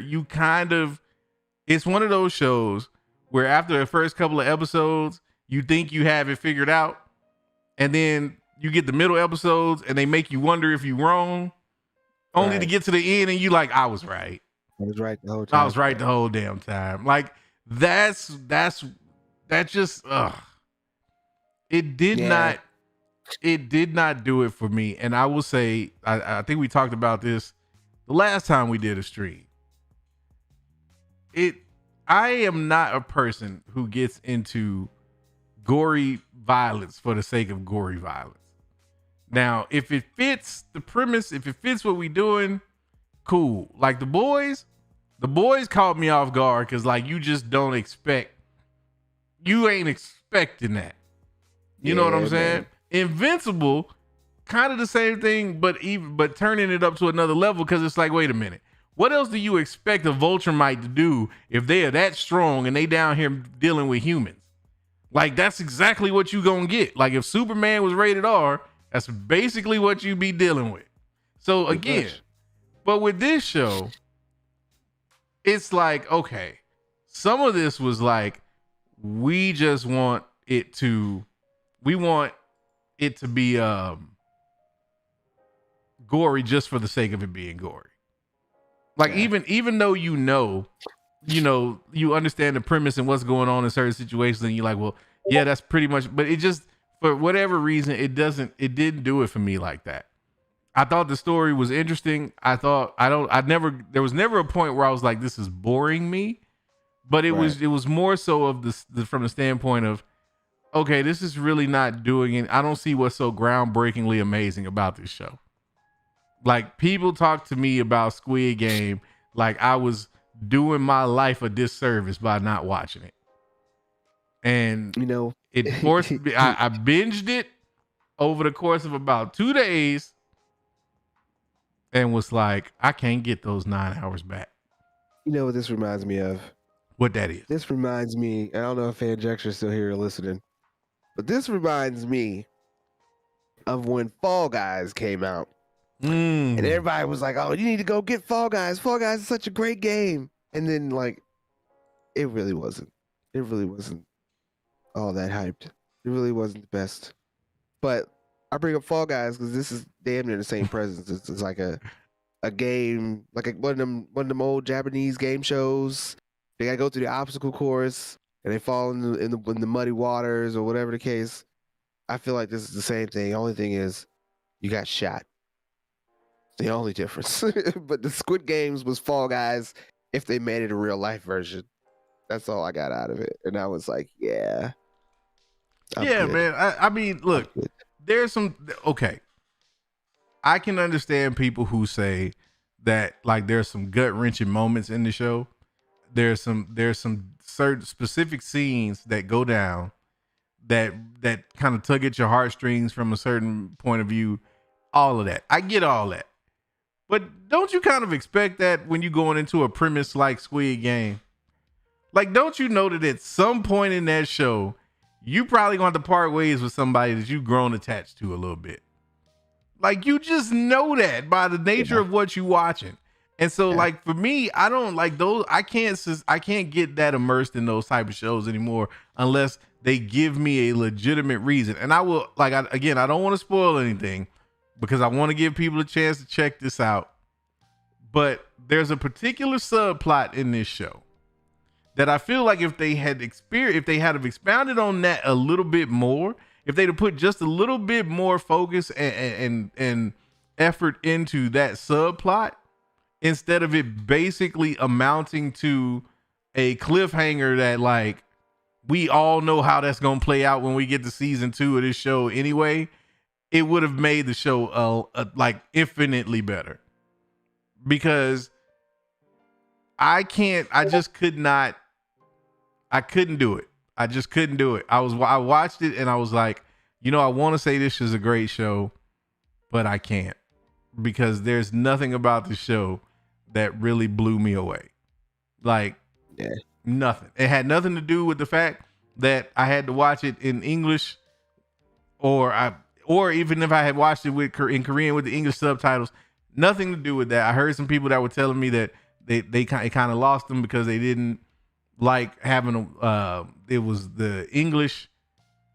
it's one of those shows where after the first couple of episodes, you think you have it figured out. And then you get the middle episodes and they make you wonder if you're wrong, only to get to the end and you like, I was right. I was right the whole time. I was right the whole damn time. Like that just, it did not do it for me. And I will say, I think we talked about this the last time we did a stream. I am not a person who gets into gory violence for the sake of gory violence. Now, if it fits the premise, if it fits what we doing, cool. Like the boys caught me off guard because like you just don't expect, you ain't expecting that. You know what I'm saying? Man. Invincible, kind of the same thing, but turning it up to another level because it's like, wait a minute, what else do you expect a Vulturemite to do if they are that strong and they down here dealing with humans? Like that's exactly what you gonna get. Like if Superman was rated R, that's basically what you be dealing with. So again, but with this show, it's like, okay, some of this was like, we want it to be gory just for the sake of it being gory. Like even though you understand the premise and what's going on in certain situations, and you're like, well, yeah, that's pretty much, but it just, for whatever reason, it didn't do it for me like that. I thought the story was interesting. There was never a point where I was like, this is boring me, but it was more so of from the standpoint of, okay, this is really not doing it. I don't see what's so groundbreakingly amazing about this show. Like people talk to me about Squid Game like I was doing my life a disservice by not watching it. And it forced me, I binged it over the course of about 2 days. and was like, I can't get those 9 hours back. You know what this reminds me of? What that is? This reminds me, I don't know if Fanjexer's still here listening, but this reminds me of when Fall Guys came out. And everybody was like, oh, you need to go get Fall Guys. Fall Guys is such a great game. And then, like, it really wasn't. It really wasn't all that hyped. It really wasn't the best. But I bring up Fall Guys because this is damn near the same presence. It's like a game, like one of them old Japanese game shows. They gotta go through the obstacle course and they fall in the muddy waters or whatever the case. I feel like this is the same thing. The only thing is you got shot. The only difference. But the Squid Games was Fall Guys if they made it a real life version. That's all I got out of it. And I was like, yeah. I'm good. Man. I mean, look, there's some, okay. I can understand people who say that, like, there's some gut wrenching moments in the show. There's some certain specific scenes that go down that kind of tug at your heartstrings from a certain point of view. All of that. I get all that. But don't you kind of expect that when you're going into a premise like Squid Game? Like, don't you know that at some point in that show, you probably going to have to part ways with somebody that you've grown attached to a little bit. Like, you just know that by the nature of what you're watching. And so, like, for me, I don't like those. I can't get that immersed in those type of shows anymore unless they give me a legitimate reason. And I will, like, I don't want to spoil anything because I want to give people a chance to check this out. But there's a particular subplot in this show that I feel like if they had expounded on that a little bit more, if they'd have put just a little bit more focus and effort into that subplot, instead of it basically amounting to a cliffhanger that, like, we all know how that's going to play out when we get to season 2 of this show anyway, it would have made the show like infinitely better. Because I couldn't do it. I just couldn't do it. I watched it and I was like, I want to say this is a great show, but I can't, because there's nothing about the show that really blew me away. Like, nothing. It had nothing to do with the fact that I had to watch it in English, or even if I had watched it in Korean with the English subtitles. Nothing to do with that. I heard some people that were telling me that it kind of lost them because they didn't like having it was the English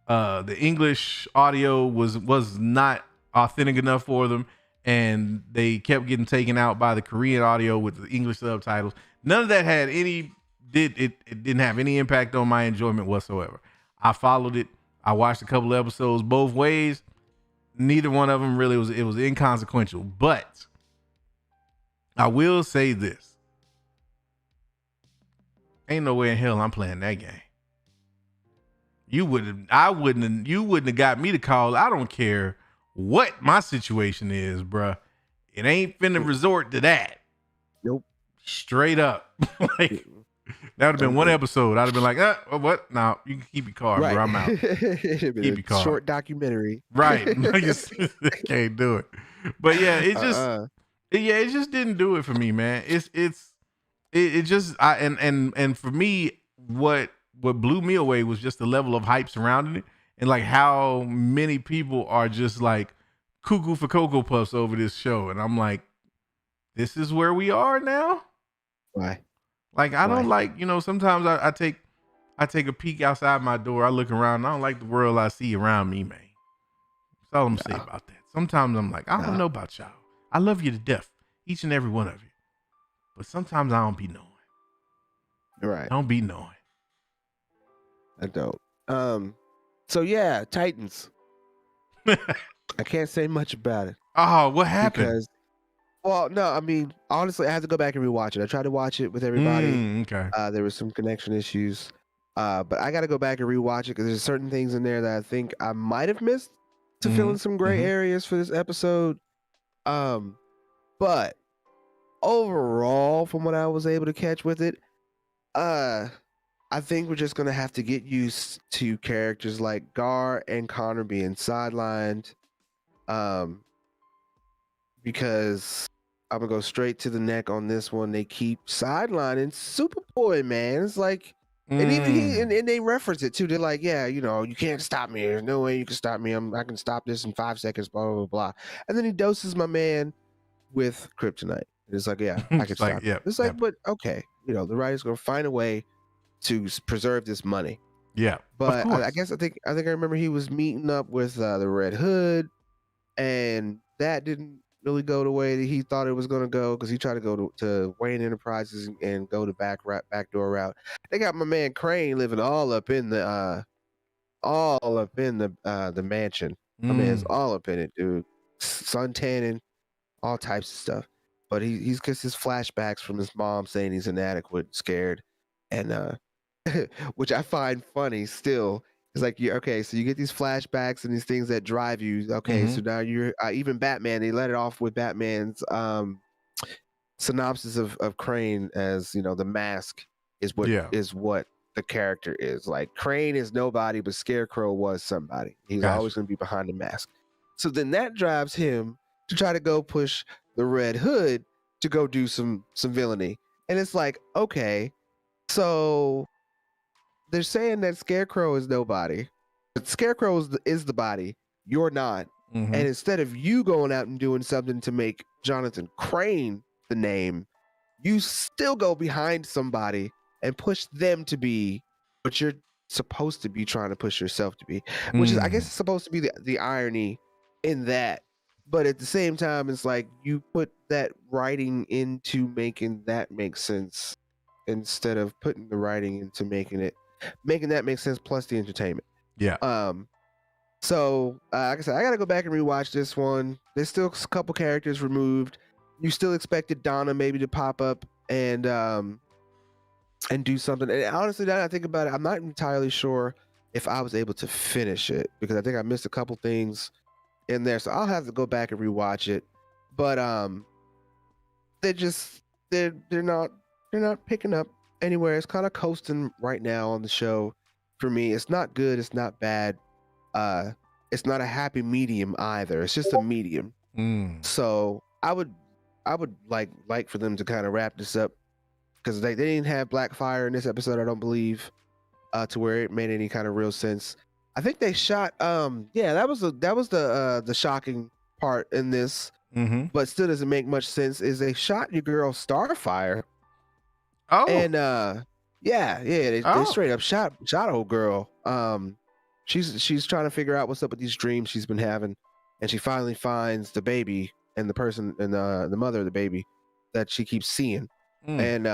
audio was not authentic enough for them, and they kept getting taken out by the Korean audio with the English subtitles. None of that had it didn't have any impact on my enjoyment whatsoever. I followed it. I watched a couple of episodes both ways. Neither one of them really it was inconsequential. But I will say this. Ain't no way in hell I'm playing that game. You wouldn't have got me to call. I don't care what my situation is, bruh. It ain't finna resort to that. Nope. Straight up. Like, that would have been one episode. I'd have been like, what? No, you can keep your card, bro. I'm out. Keep your card. Short documentary. Right. I can't do it. But yeah, it just didn't do it for me, man. And for me, what blew me away was just the level of hype surrounding it, and like how many people are just like cuckoo for Cocoa Puffs over this show. And I'm like, this is where we are now? Why? Like, I don't like, sometimes I take a peek outside my door. I look around. And I don't like the world I see around me, man. That's all I'm saying about that. Sometimes I'm like, I don't know about y'all. I love you to death, each and every one of you. But sometimes I don't be knowing. Right. I don't be knowing. I don't. So yeah, Titans. I can't say much about it. Oh, what happened? I mean, honestly, I had to go back and rewatch it. I tried to watch it with everybody. Okay. There was some connection issues. But I got to go back and rewatch it because there's certain things in there that I think I might have missed to fill in some gray areas for this episode. But overall, from what I was able to catch with it, I think we're just going to have to get used to characters like Gar and Connor being sidelined. Because I'm gonna go straight to the neck on this one. They keep sidelining Superboy, man. It's like, and even he and they reference it too. They're like, yeah, you know, you can't stop me. There's no way you can stop me. I can stop this in 5 seconds. Blah blah blah. And then he doses my man with kryptonite. It's like, yeah, I can stop. Yeah, it's like, but okay, you know, the writer's gonna find a way to preserve this money. Yeah, but I think I remember he was meeting up with the Red Hood, and that didn't really go the way that he thought it was going to go, because he tried to go to Wayne Enterprises and go the backdoor route. They got my man Crane living all up in the mansion. My man's all up in it, dude. Sun tanning, all types of stuff. But he's gets his flashbacks from his mom saying he's inadequate, scared, and which I find funny still. It's like, okay, so you get these flashbacks and these things that drive you. Okay, so now you're even Batman. They let it off with Batman's synopsis of Crane as, you know, the mask is what the character is. Like, Crane is nobody, but Scarecrow was somebody. He's always going to be behind the mask. So then that drives him to try to go push the Red Hood to go do some villainy. And it's like, okay, so they're saying that Scarecrow is nobody, but Scarecrow is the body. You're not. And instead of you going out and doing something to make Jonathan Crane the name, you still go behind somebody and push them to be what you're supposed to be trying to push yourself to be, which is, I guess, it's supposed to be the irony in that. But at the same time, it's like you put that writing into making that make sense instead of putting the writing into making that make sense, plus the entertainment. Yeah. So like I said, I gotta go back and rewatch this one. There's still a couple characters removed. You still expected Donna maybe to pop up and do something. And honestly, now that I think about it, I'm not entirely sure if I was able to finish it, because I think I missed a couple things in there. So I'll have to go back and rewatch it. But they're not picking up anywhere. It's kind of coasting right now on the show for me. It's not good, it's not bad, it's not a happy medium either. It's just a medium. So I would like for them to kind of wrap this up, because they didn't have Blackfire in this episode, I don't believe, to where it made any kind of real sense. I think they shot that was the shocking part in this, but still doesn't make much sense, is they shot your girl Starfire. And they straight up shot old girl. She's trying to figure out what's up with these dreams she's been having, and she finally finds the baby and the person and the mother of the baby that she keeps seeing. And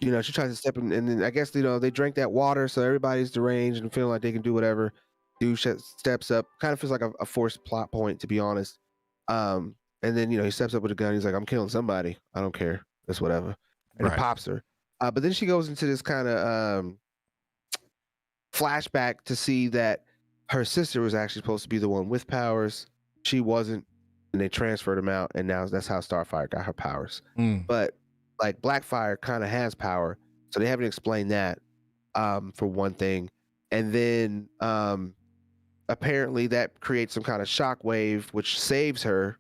you know, she tries to step in, and then I guess, you know, they drank that water, so everybody's deranged and feeling like they can do whatever. Dude steps up, kind of feels like a forced plot point, to be honest. And then, you know, he steps up with a gun. He's like, I'm killing somebody, I don't care, it's whatever. And it pops her. But then she goes into this kind of flashback to see that her sister was actually supposed to be the one with powers. She wasn't, and they transferred him out, and now that's how Starfire got her powers. But like, Blackfire kind of has power, so they haven't explained that, for one thing. And then apparently that creates some kind of shockwave which saves her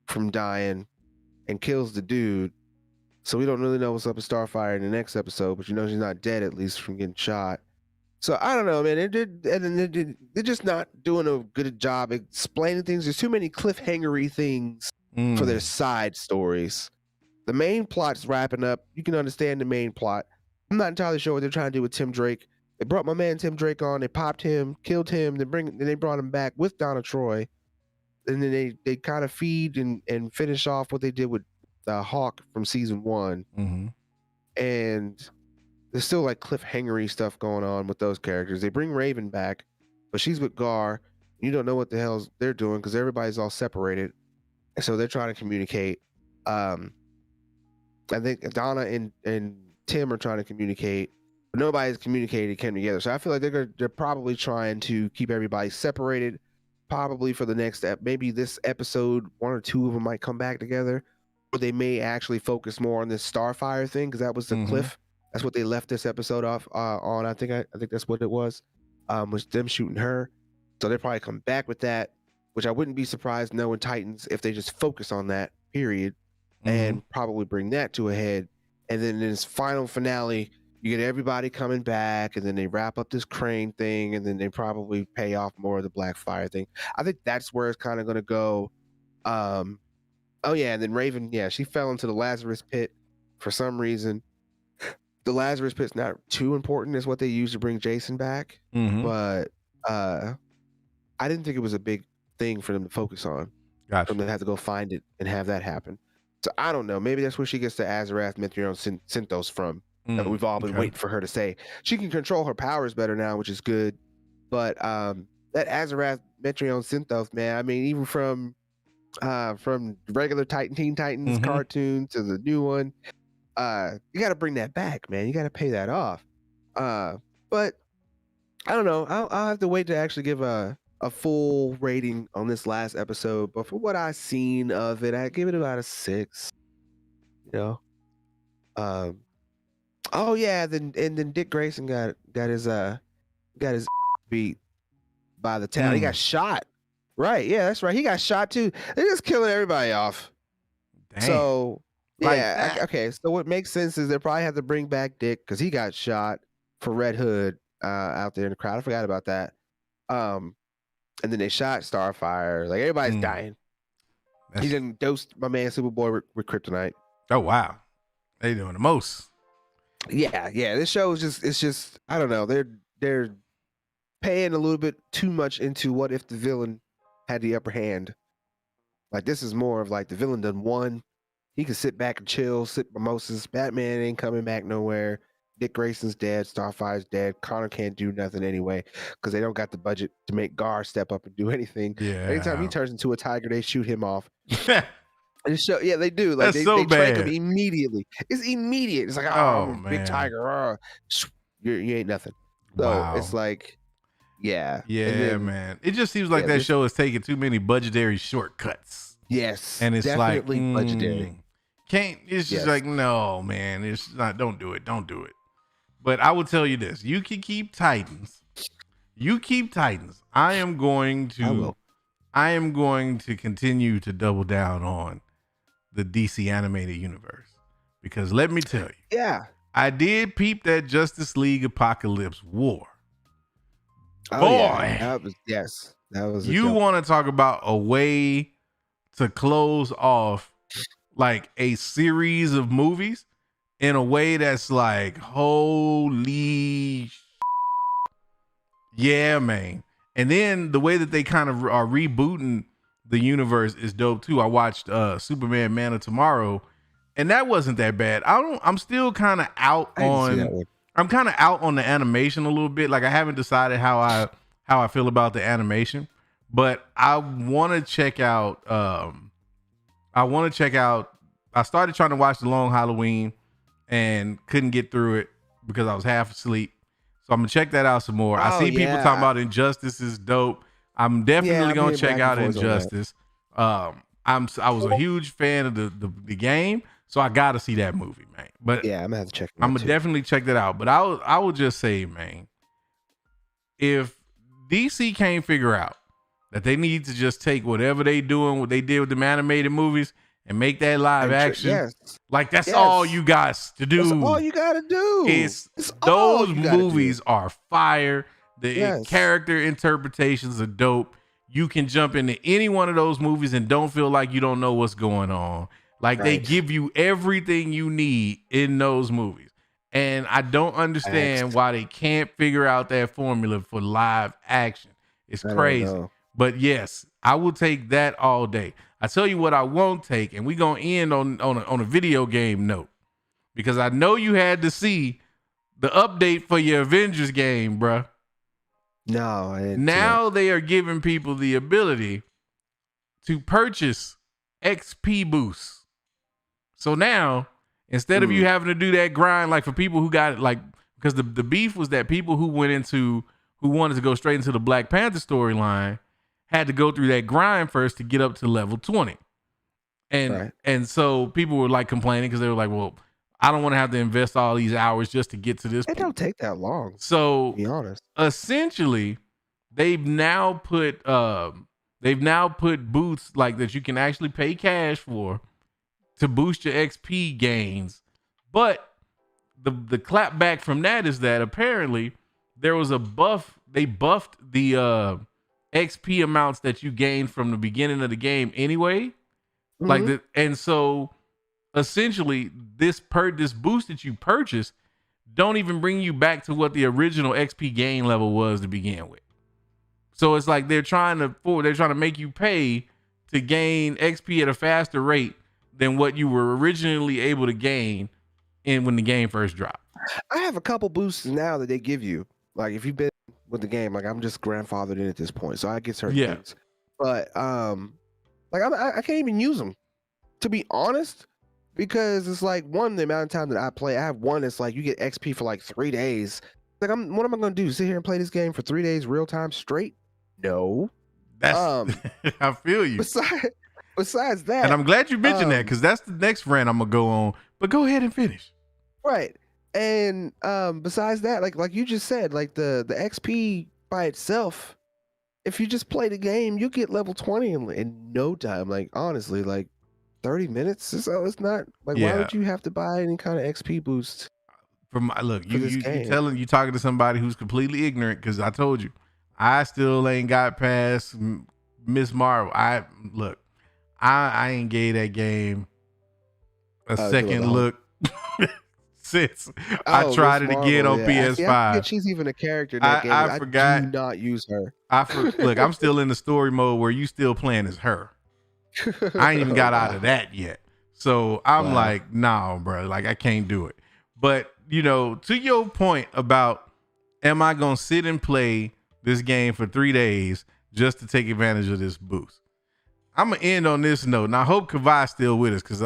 from dying and kills the dude. So we don't really know what's up with Starfire in the next episode, but you know she's not dead, at least, from getting shot. So I don't know, man. They're just not doing a good job explaining things. There's too many cliffhangery things for their side stories. The main plot's wrapping up. You can understand the main plot. I'm not entirely sure what they're trying to do with Tim Drake. They brought my man Tim Drake on. They popped him, killed him. Then they brought him back with Donna Troy. And then they kind of feed and finish off what they did with Hawk from season 1. And there's still like cliffhangery stuff going on with those characters. They bring Raven back, but she's with Gar. You don't know what the hell they're doing, because everybody's all separated, and so they're trying to communicate. I think Donna and Tim are trying to communicate, but nobody's communicated, came together. So I feel like they're probably trying to keep everybody separated, probably for the next maybe this episode, 1 or 2 of them might come back together, or they may actually focus more on this Starfire thing, because that was the cliff. That's what they left this episode off on. I think that's what it was them shooting her. So they'll probably come back with that, which I wouldn't be surprised, knowing Titans, if they just focus on that, period. and probably bring that to a head. And then in this final finale, you get everybody coming back, and then they wrap up this crane thing, and then they probably pay off more of the Black Fire thing. I think that's where it's kind of going to go. Oh yeah, and then Raven, yeah, she fell into the Lazarus pit for some reason. The Lazarus pit's not too important as what they use to bring Jason back, but I didn't think it was a big thing for them to focus on. Gotcha. For them to have to go find it and have that happen. So I don't know. Maybe that's where she gets the Azarath Metrion Synthos from. That we've all been waiting for her to say. She can control her powers better now, which is good. But that Azarath Metrion Synthos, man, I mean, even from regular Teen Titans cartoon to the new one, you got to bring that back, man. You got to pay that off. But I don't know. I'll have to wait to actually give a full rating on this last episode. But for what I've seen of it, I give it about a 6. You know. Oh yeah, then Dick Grayson got his beat by the town. He got shot. Right, yeah, that's right. He got shot too. They're just killing everybody off. Dang. So yeah, okay. So what makes sense is they probably have to bring back Dick because he got shot for Red Hood out there in the crowd. I forgot about that. And then they shot Starfire. Like everybody's dying. He didn't dose my man Superboy with kryptonite. Oh wow, they doing the most. Yeah. This show is just I don't know. They're paying a little bit too much into what if the villain had the upper hand. Like this is more of like the villain done won. He can sit back and chill, sip mimosas. Batman ain't coming back nowhere. Dick Grayson's dead. Starfire's dead. Connor can't do nothing anyway because they don't got the budget to make Gar step up and do anything. Yeah. Anytime he turns into a tiger, they shoot him off. Yeah, they do. Like That's they bad. track him immediately. It's immediate. It's like, oh big man. tiger. You ain't nothing. So it's like, yeah. Yeah, man. It just seems like that show is taking too many budgetary shortcuts. Yes. And it's definitely like budgetary. It's just like, no, man. It's not, don't do it. But I will tell you this. You can keep Titans. I am going to continue to double down on the DC animated universe. Because let me tell you. Yeah. I did peep that Justice League Apocalypse War. Oh, boy. Yeah. That was you want to talk about a way to close off like a series of movies in a way that's like, holy yeah, man. And then the way that they kind of are rebooting the universe is dope too. I watched Superman Man of Tomorrow, and that wasn't that bad. I'm still kind of out on the animation a little bit. Like I haven't decided how I feel about the animation, but I want to check out I started trying to watch The Long Halloween and couldn't get through it because I was half asleep. So I'm gonna check that out some more. I see people talking about Injustice is dope. I'm definitely gonna check out Injustice. I was a huge fan of the game, so I gotta see that movie, man. But yeah, I'm gonna have to check. I'm gonna definitely check that out. But I would just say, man, if DC can't figure out that they need to just take whatever they doing, what they did with them animated movies, and make that live action, like that's all you guys to do. That's all you gotta do. It's those movies are fire. The character interpretations are dope. You can jump into any one of those movies and don't feel like you don't know what's going on. Like they give you everything you need in those movies. And I don't understand why they can't figure out that formula for live action. It's crazy. But yes, I will take that all day. I tell you what I won't take, and we're going to end on a video game note, because I know you had to see the update for your Avengers game, bruh. No, I didn't. Now they are giving people the ability to purchase XP boosts. So now, instead of you having to do that grind, like for people who got it, like, because the beef was that people who wanted to go straight into the Black Panther storyline had to go through that grind first to get up to level 20. And so people were like complaining because they were like, well, I don't want to have to invest all these hours just to get to this. It don't take that long. So to be honest, essentially, they've now put booths like that you can actually pay cash for to boost your XP gains. But the clap back from that is that apparently there was a buff. They buffed the XP amounts that you gained from the beginning of the game anyway. Mm-hmm. And so essentially this boost that you purchased don't even bring you back to what the original XP gain level was to begin with. So it's like they're trying to make you pay to gain XP at a faster rate than what you were originally able to gain when the game first dropped. I have a couple boosts now that they give you. Like if you've been with the game, like I'm just grandfathered in at this point, so I get certain things. But like I can't even use them, to be honest, because it's like the amount of time that I play. I have one that's like you get XP for like 3 days. Like what am I gonna do? Sit here and play this game for 3 days real time straight? No. That's I feel you. Besides that, and I'm glad you mentioned that because that's the next rant I'm gonna go on. But go ahead and finish. Right. And besides that, like you just said, like the XP by itself, if you just play the game, you get level 20 in no time. Like honestly, like 30 minutes. So it's not like why would you have to buy any kind of XP boost? You talking to somebody who's completely ignorant because I told you, I still ain't got past Miss Marvel. I ain't gave that game a second look since I tried it again on PS5. I forget she's even a character in that game. I forgot. I do not use her. Look, I'm still in the story mode where you still playing as her. I ain't even got out of that yet. So I'm like, nah, bro, like I can't do it. But to your point about, am I going to sit and play this game for 3 days just to take advantage of this boost? I'm going to end on this note. And I hope Kavai's still with us because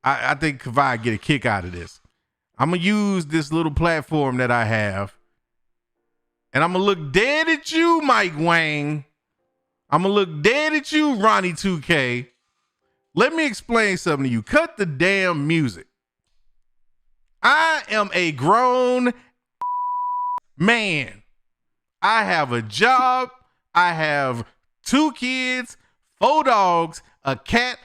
I think Kavai get a kick out of this. I'm going to use this little platform that I have. And I'm going to look dead at you, Mike Wang. I'm going to look dead at you, Ronnie 2K. Let me explain something to you. Cut the damn music. I am a grown man. I have a job. I have 2 kids, 4 dogs, a cat,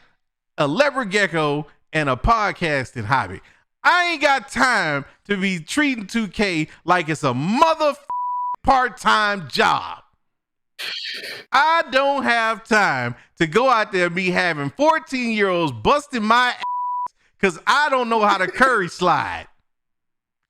a leopard gecko, and a podcasting hobby. I ain't got time to be treating 2K like it's a part-time job. I don't have time to go out there and be having 14-year-olds busting my ass because I don't know how to curry slide.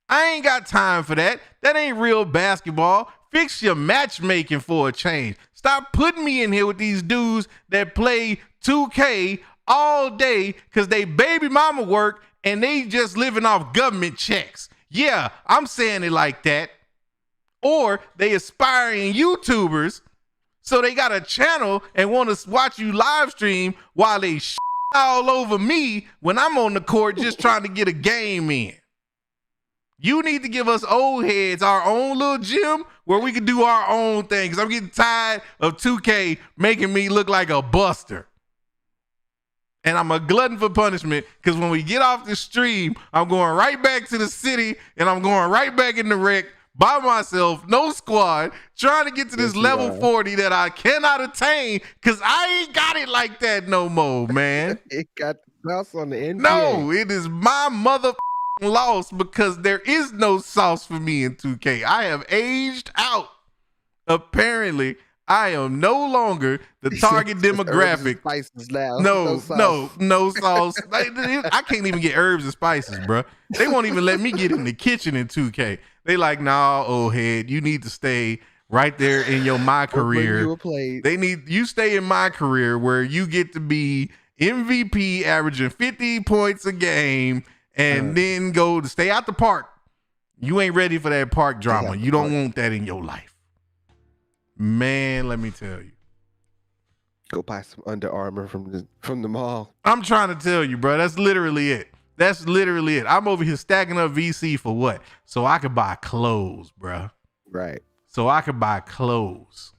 I ain't got time for that. That ain't real basketball. Fix your matchmaking for a change. Stop putting me in here with these dudes that play 2K all day because they baby mama work and they just living off government checks. Yeah, I'm saying it like that. Or they aspiring YouTubers, so they got a channel and want to watch you live stream while they all over me when I'm on the court just trying to get a game in. You need to give us old heads our own little gym where we can do our own thing. Because I'm getting tired of 2K making me look like a buster. And I'm a glutton for punishment because when we get off the stream, I'm going right back to the city and I'm going right back in the rec by myself, no squad, trying to get to this level 40 that I cannot attain because I ain't got it like that no more, man. It got the Sawce on the NBA. No, it is my mother loss because there is no Sawce for me in 2K. I have aged out. Apparently, I am no longer the target demographic. Spices now. No Sawce. I can't even get herbs and spices, bro. They won't even let me get in the kitchen in 2K. They like, nah, old head, you need to stay right there in my career. They need you stay in my career where you get to be MVP, averaging 50 points a game. And then go to stay out the park. You ain't ready for that park drama. You don't want that in your life. Man, let me tell you. Go buy some Under Armour from the mall. I'm trying to tell you, bro. That's literally it. I'm over here stacking up VC for what? So I could buy clothes, bro. Right. So I could buy clothes.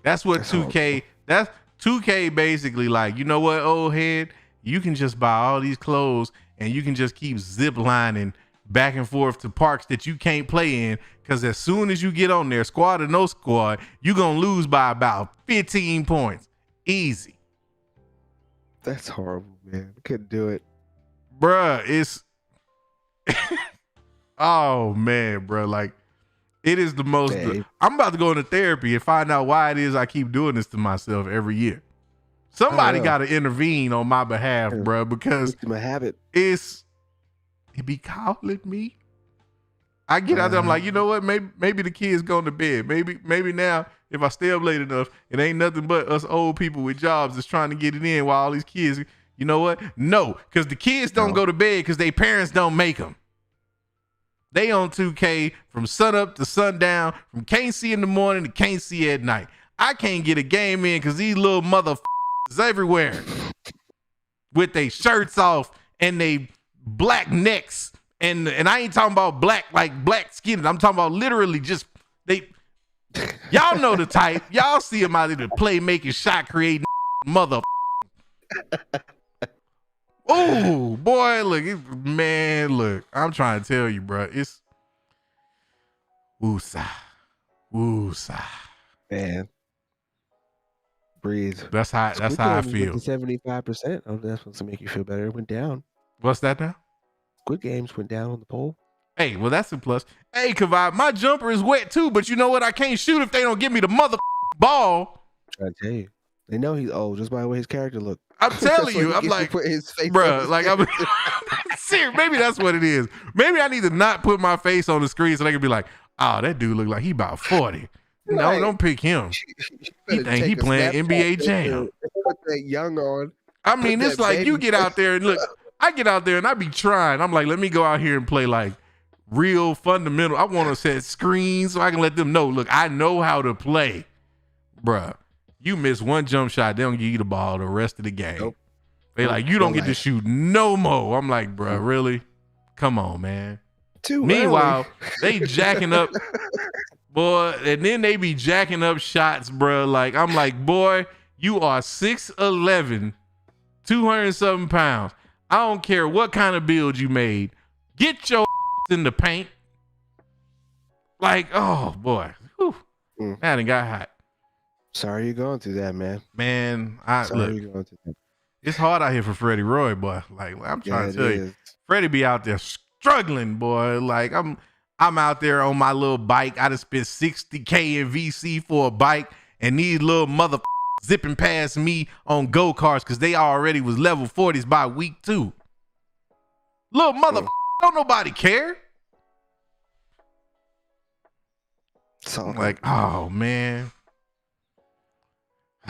That's what 2K, that's 2K basically like, you know what, old head? You can just buy all these clothes and you can just keep zip lining back and forth to parks that you can't play in because as soon as you get on there, squad or no squad, you're going to lose by about 15 points. Easy. That's horrible, man. I couldn't do it. Bruh, it's oh man, bruh. Like, it is the most. I'm about to go into therapy and find out why it is I keep doing this to myself every year. Somebody got to intervene on my behalf, bruh, because my habit. It be calling me. I get out there, I'm like, you know what? Maybe the kids going to bed. Maybe now, if I stay up late enough, it ain't nothing but us old people with jobs that's trying to get it in while all these kids, you know what? No, because the kids don't go to bed because their parents don't make them. They on 2K from sun up to sundown, from can't see in the morning to can't see at night. I can't get a game in because these little motherfuckers everywhere with their shirts off and they black necks. And I ain't talking about black like black skin. I'm talking about literally just y'all know the type. Y'all see them out there play making shot creating mother. Oh boy, look, look. I'm trying to tell you, bro. It's woosah. Man, breathe. That's how I feel. 75%. Oh, that's supposed to make you feel better. It went down. What's that now? Squid Games went down on the poll. Hey, well, that's a plus. Hey, Kavai, my jumper is wet too, but you know what? I can't shoot if they don't give me the mother ball. I tell you, they know he's old just by the way his character look. I'm telling you, I'm like, bro, like I'm serious. Maybe that's what it is. Maybe I need to not put my face on the screen so they can be like, oh, that dude look like he about 40. No, don't pick him. He think he playing NBA Jam. Put that young on. I mean, it's like you get out there and look. I get out there and I be trying. I'm like, let me go out here and play like real fundamental. I want to set screens so I can let them know, look, I know how to play. Bruh, you miss one jump shot, they don't give you the ball the rest of the game. Nope. They like, you don't get to shoot no more. I'm like, bruh, really? Come on, man. Meanwhile, they jacking up, boy, and then they be jacking up shots, bruh. Like, I'm like, boy, you are 6'11", 200-something pounds. I don't care what kind of build you made. Get your in the paint. Like, oh boy. That done got hot. Sorry you're going through that, man. Man, Sorry you're going through that. It's hard out here for Freddie Roy, boy. Like, I'm trying to tell you. Freddie be out there struggling, boy. Like, I'm out there on my little bike. I just spent $60K in VC for a bike, and these little motherfuckers zipping past me on go-karts because they already was level 40s by week 2. Little mother, don't nobody care. So like, oh man.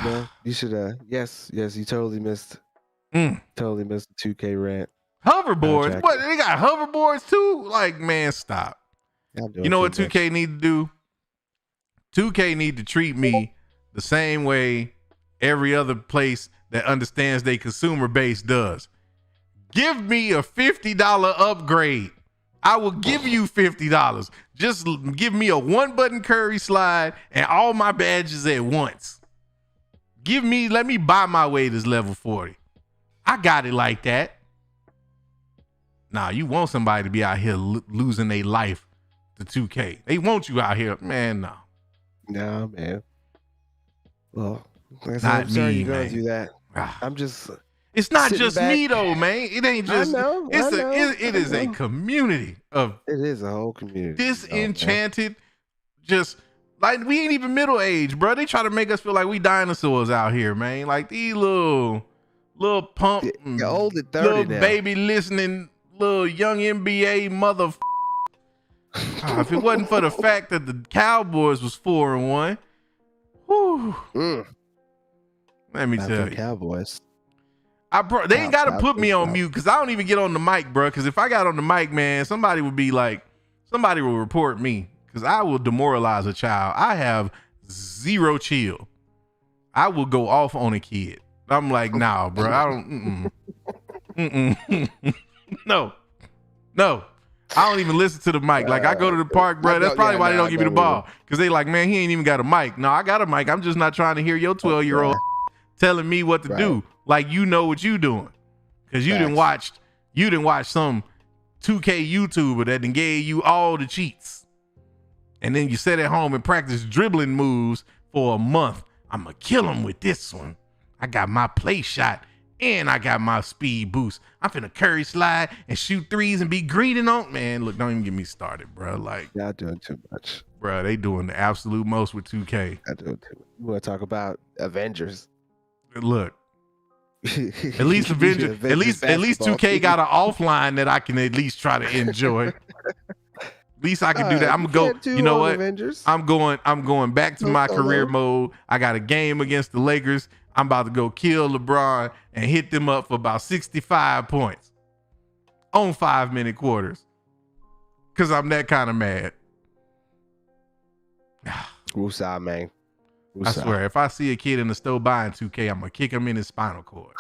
No, you should yes, you totally missed. Totally missed the 2K rant. Hoverboards? What? They got hoverboards too? Like, man, stop. You know what 2K need to do? 2K need to treat me the same way every other place that understands their consumer base does. Give me a $50 upgrade. I will give you $50. Just give me a 1-button curry slide and all my badges at once. Let me buy my way to level 40. I got it like that. Nah, you want somebody to be out here losing their life to 2K. They want you out here. Man, no. No, man. Well, I'm sorry you're going through that. I'm just... It's not just me though, man. It ain't just. I know. It is a community of. It is a whole community. Disenchanted, just like we ain't even middle age, bro. They try to make us feel like we dinosaurs out here, man. Like these little pump, you're old at 30 little now. Baby listening, little young NBA mother. If it wasn't for the fact that the Cowboys was 4-1, whew. Let me tell you, Cowboys. They ain't got to put me on mute because I don't even get on the mic, bro. Because if I got on the mic, man, somebody will report me because I will demoralize a child. I have zero chill. I will go off on a kid. I'm like, nah, bro. I don't. No. I don't even listen to the mic. Like I go to the park, bro. That's probably why they don't give me the ball because they like, man, he ain't even got a mic. No, I got a mic. I'm just not trying to hear your 12-year-old telling me what to do. Like you know what you doing because you didn't watch some 2K YouTuber that done gave you all the cheats, and then you sit at home and practice dribbling moves for a month. I'ma kill him with this one. I got my play shot and I got my speed boost. I'm finna curry slide and shoot threes and be greeting on. Man, look, don't even get me started, bro. Like, y'all doing too much, bro. They doing the absolute most with 2K. I doing too much. You want to talk about Avengers? Look, at least Avengers, at least 2K got an offline that I can at least try to enjoy. At least I can do that. I'm gonna go. You know what? Avengers. I'm going back to my career mode. I got a game against the Lakers. I'm about to go kill LeBron and hit them up for about 65 points on 5-minute quarters. Cause I'm that kind of mad. Woosah, man. Woosah. I swear, if I see a kid in the store buying 2K, I'm gonna kick him in his spinal cord.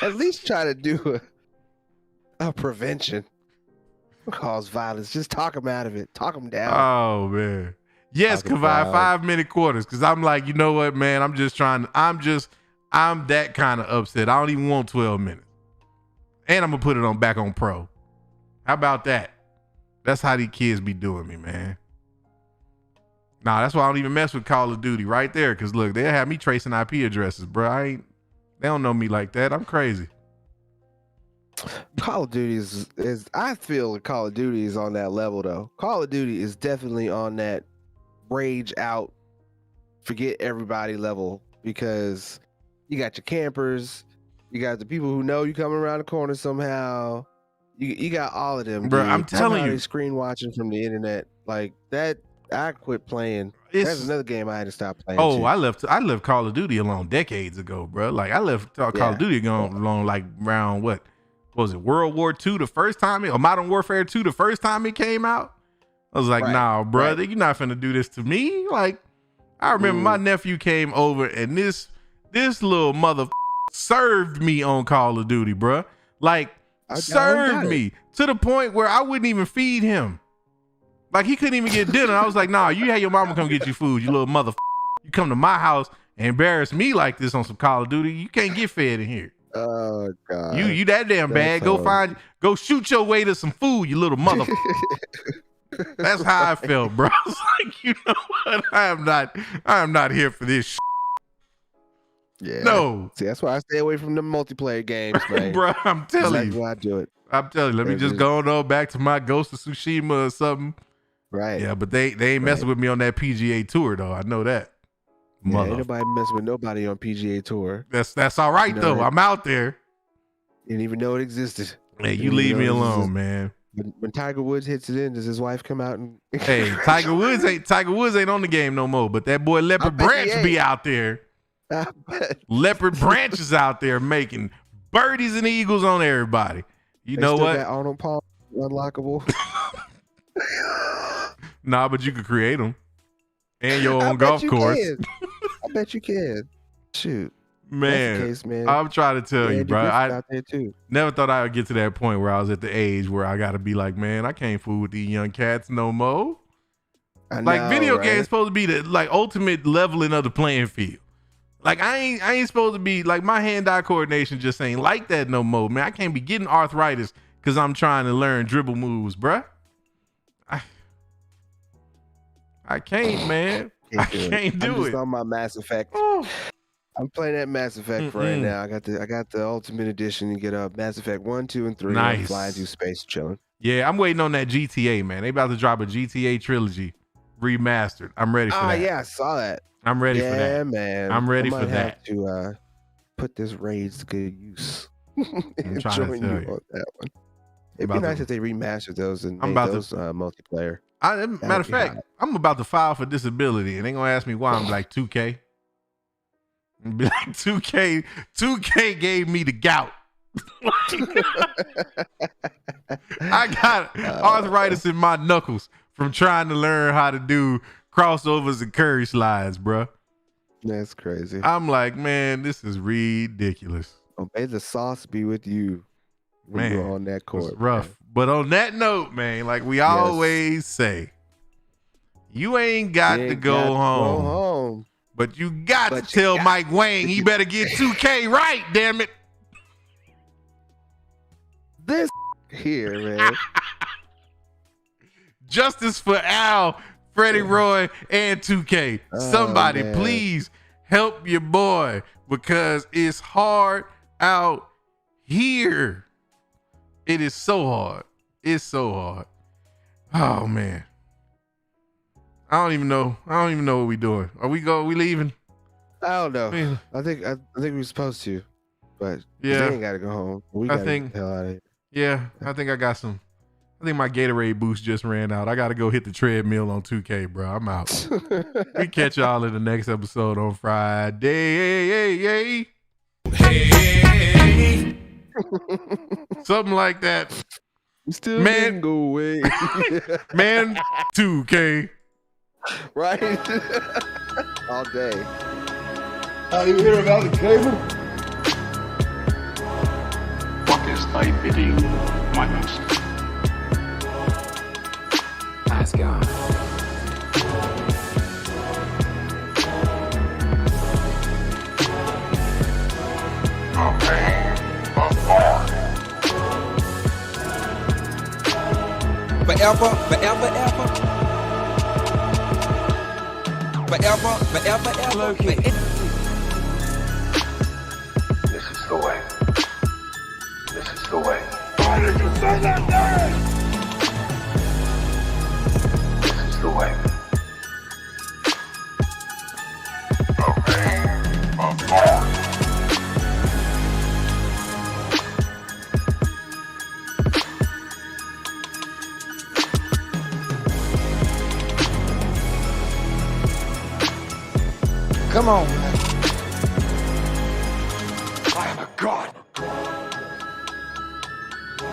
At least try to do a prevention. Cause violence. Just talk them out of it. Talk them down. Oh man. Yes, Kavai, 5-minute quarters. Cause I'm like, you know what, man? I'm that kind of upset. I don't even want 12 minutes. And I'm gonna put it back on pro. How about that? That's how these kids be doing me, man. Nah, that's why I don't even mess with Call of Duty right there. Cause look, they'll have me tracing IP addresses, bro. They don't know me like that. I'm crazy. Call of Duty is I feel like Call of Duty is on that level though. Call of Duty is definitely on that rage out, forget everybody level, because you got your campers, you got the people who know you coming around the corner somehow. You got all of them, bro. dude. I'm telling you, screen watching from the internet like that. I quit playing. That's another game I had to stop playing. Oh, too. I left Call of Duty alone decades ago, bro. Like I left Call of Duty alone like around what was it, World War II the first time or Modern Warfare 2 the first time it came out? I was like, nah, brother, you're not finna do this to me. Like, I remember my nephew came over and this little mother served me on Call of Duty, bro. Like, served me to the point where I wouldn't even feed him. Like, he couldn't even get dinner. I was like, nah, you had your mama come get you food, you little mother. You come to my house and embarrass me like this on some Call of Duty. You can't get fed in here. Oh God. You that damn bad. Go shoot your way to some food, you little mother. That's how I felt, bro. I was like, you know what? I am not here for this shit. Yeah. No. See, that's why I stay away from the multiplayer games, man. Bro, I'm telling you. Why I do it. I'm telling you. Let me just go on back to my Ghost of Tsushima or something. Right. Yeah, but they ain't messing with me on that PGA Tour though. I know that. Yeah, ain't nobody messing with nobody on PGA Tour. That's all right, though. I'm out there. Didn't even know it existed. Hey, you leave me alone, man. When Tiger Woods hits it in, does his wife come out and? Hey, Tiger Woods ain't on the game no more. But that boy Leopard Branch be out there. Leopard Branch is out there making birdies and eagles on everybody. You know what? Got Arnold Palmer unlockable. Nah, but you could create them and your own golf course. I bet you can. Shoot. Man, case, man. I'm trying to tell you, bro. I out there too. Never thought I would get to that point where I was at the age where I got to be like, man, I can't fool with these young cats no more. Like video games supposed to be the like ultimate leveling of the playing field. Like I ain't supposed to be like my hand-eye coordination just ain't like that no more, man. I can't be getting arthritis because I'm trying to learn dribble moves, bruh. I can't, man. I can't do it. I'm just on my Mass Effect. Oh. I'm playing that Mass Effect right now. I got the Ultimate Edition. You get up Mass Effect 1, 2, and 3. Nice. I'm flying through space, chilling. Yeah, I'm waiting on that GTA, man. They about to drop a GTA trilogy remastered. I'm ready for that. Yeah, I saw that. I'm ready for that. Yeah, man. I'm ready for have that. To put this raids to good use. I'm trying to tell you on that one. It'd be nice if they remastered those and made those multiplayer. Matter of fact, I'm about to file for disability, and they gonna ask me why. I'm like 2K. And be like 2K gave me the gout. I got arthritis in my knuckles from trying to learn how to do crossovers and curry slides, bro. That's crazy. I'm like, man, this is ridiculous. Oh, may the sauce be with you when you're on that court. It's rough. Man. But on that note, man, like we always say, you ain't got to go home. But you got to tell Mike Wang he better get 2K right, damn it. This here, man. Justice for Al, Freddie Roy, and 2K. Somebody please help your boy. because it's hard out here. It is so hard. It's so hard. Oh man. I don't even know what we doing. We leaving? I don't know. I think we're supposed to, but yeah, they ain't gotta go home. We gotta get the hell out of here. Yeah, I think my Gatorade boost just ran out. I gotta go hit the treadmill on 2K, bro. I'm out. We catch y'all in the next episode on Friday. Hey. Something like that. Still man, go away. Man, 2K. Right? All day. You hear about the cable? What is thy bidding, my master? Nice guy. Forever, forever, ever. Forever, forever, ever. This is the way. This is the way. Why did you say that name? This is the way. Come on, man. I am a god.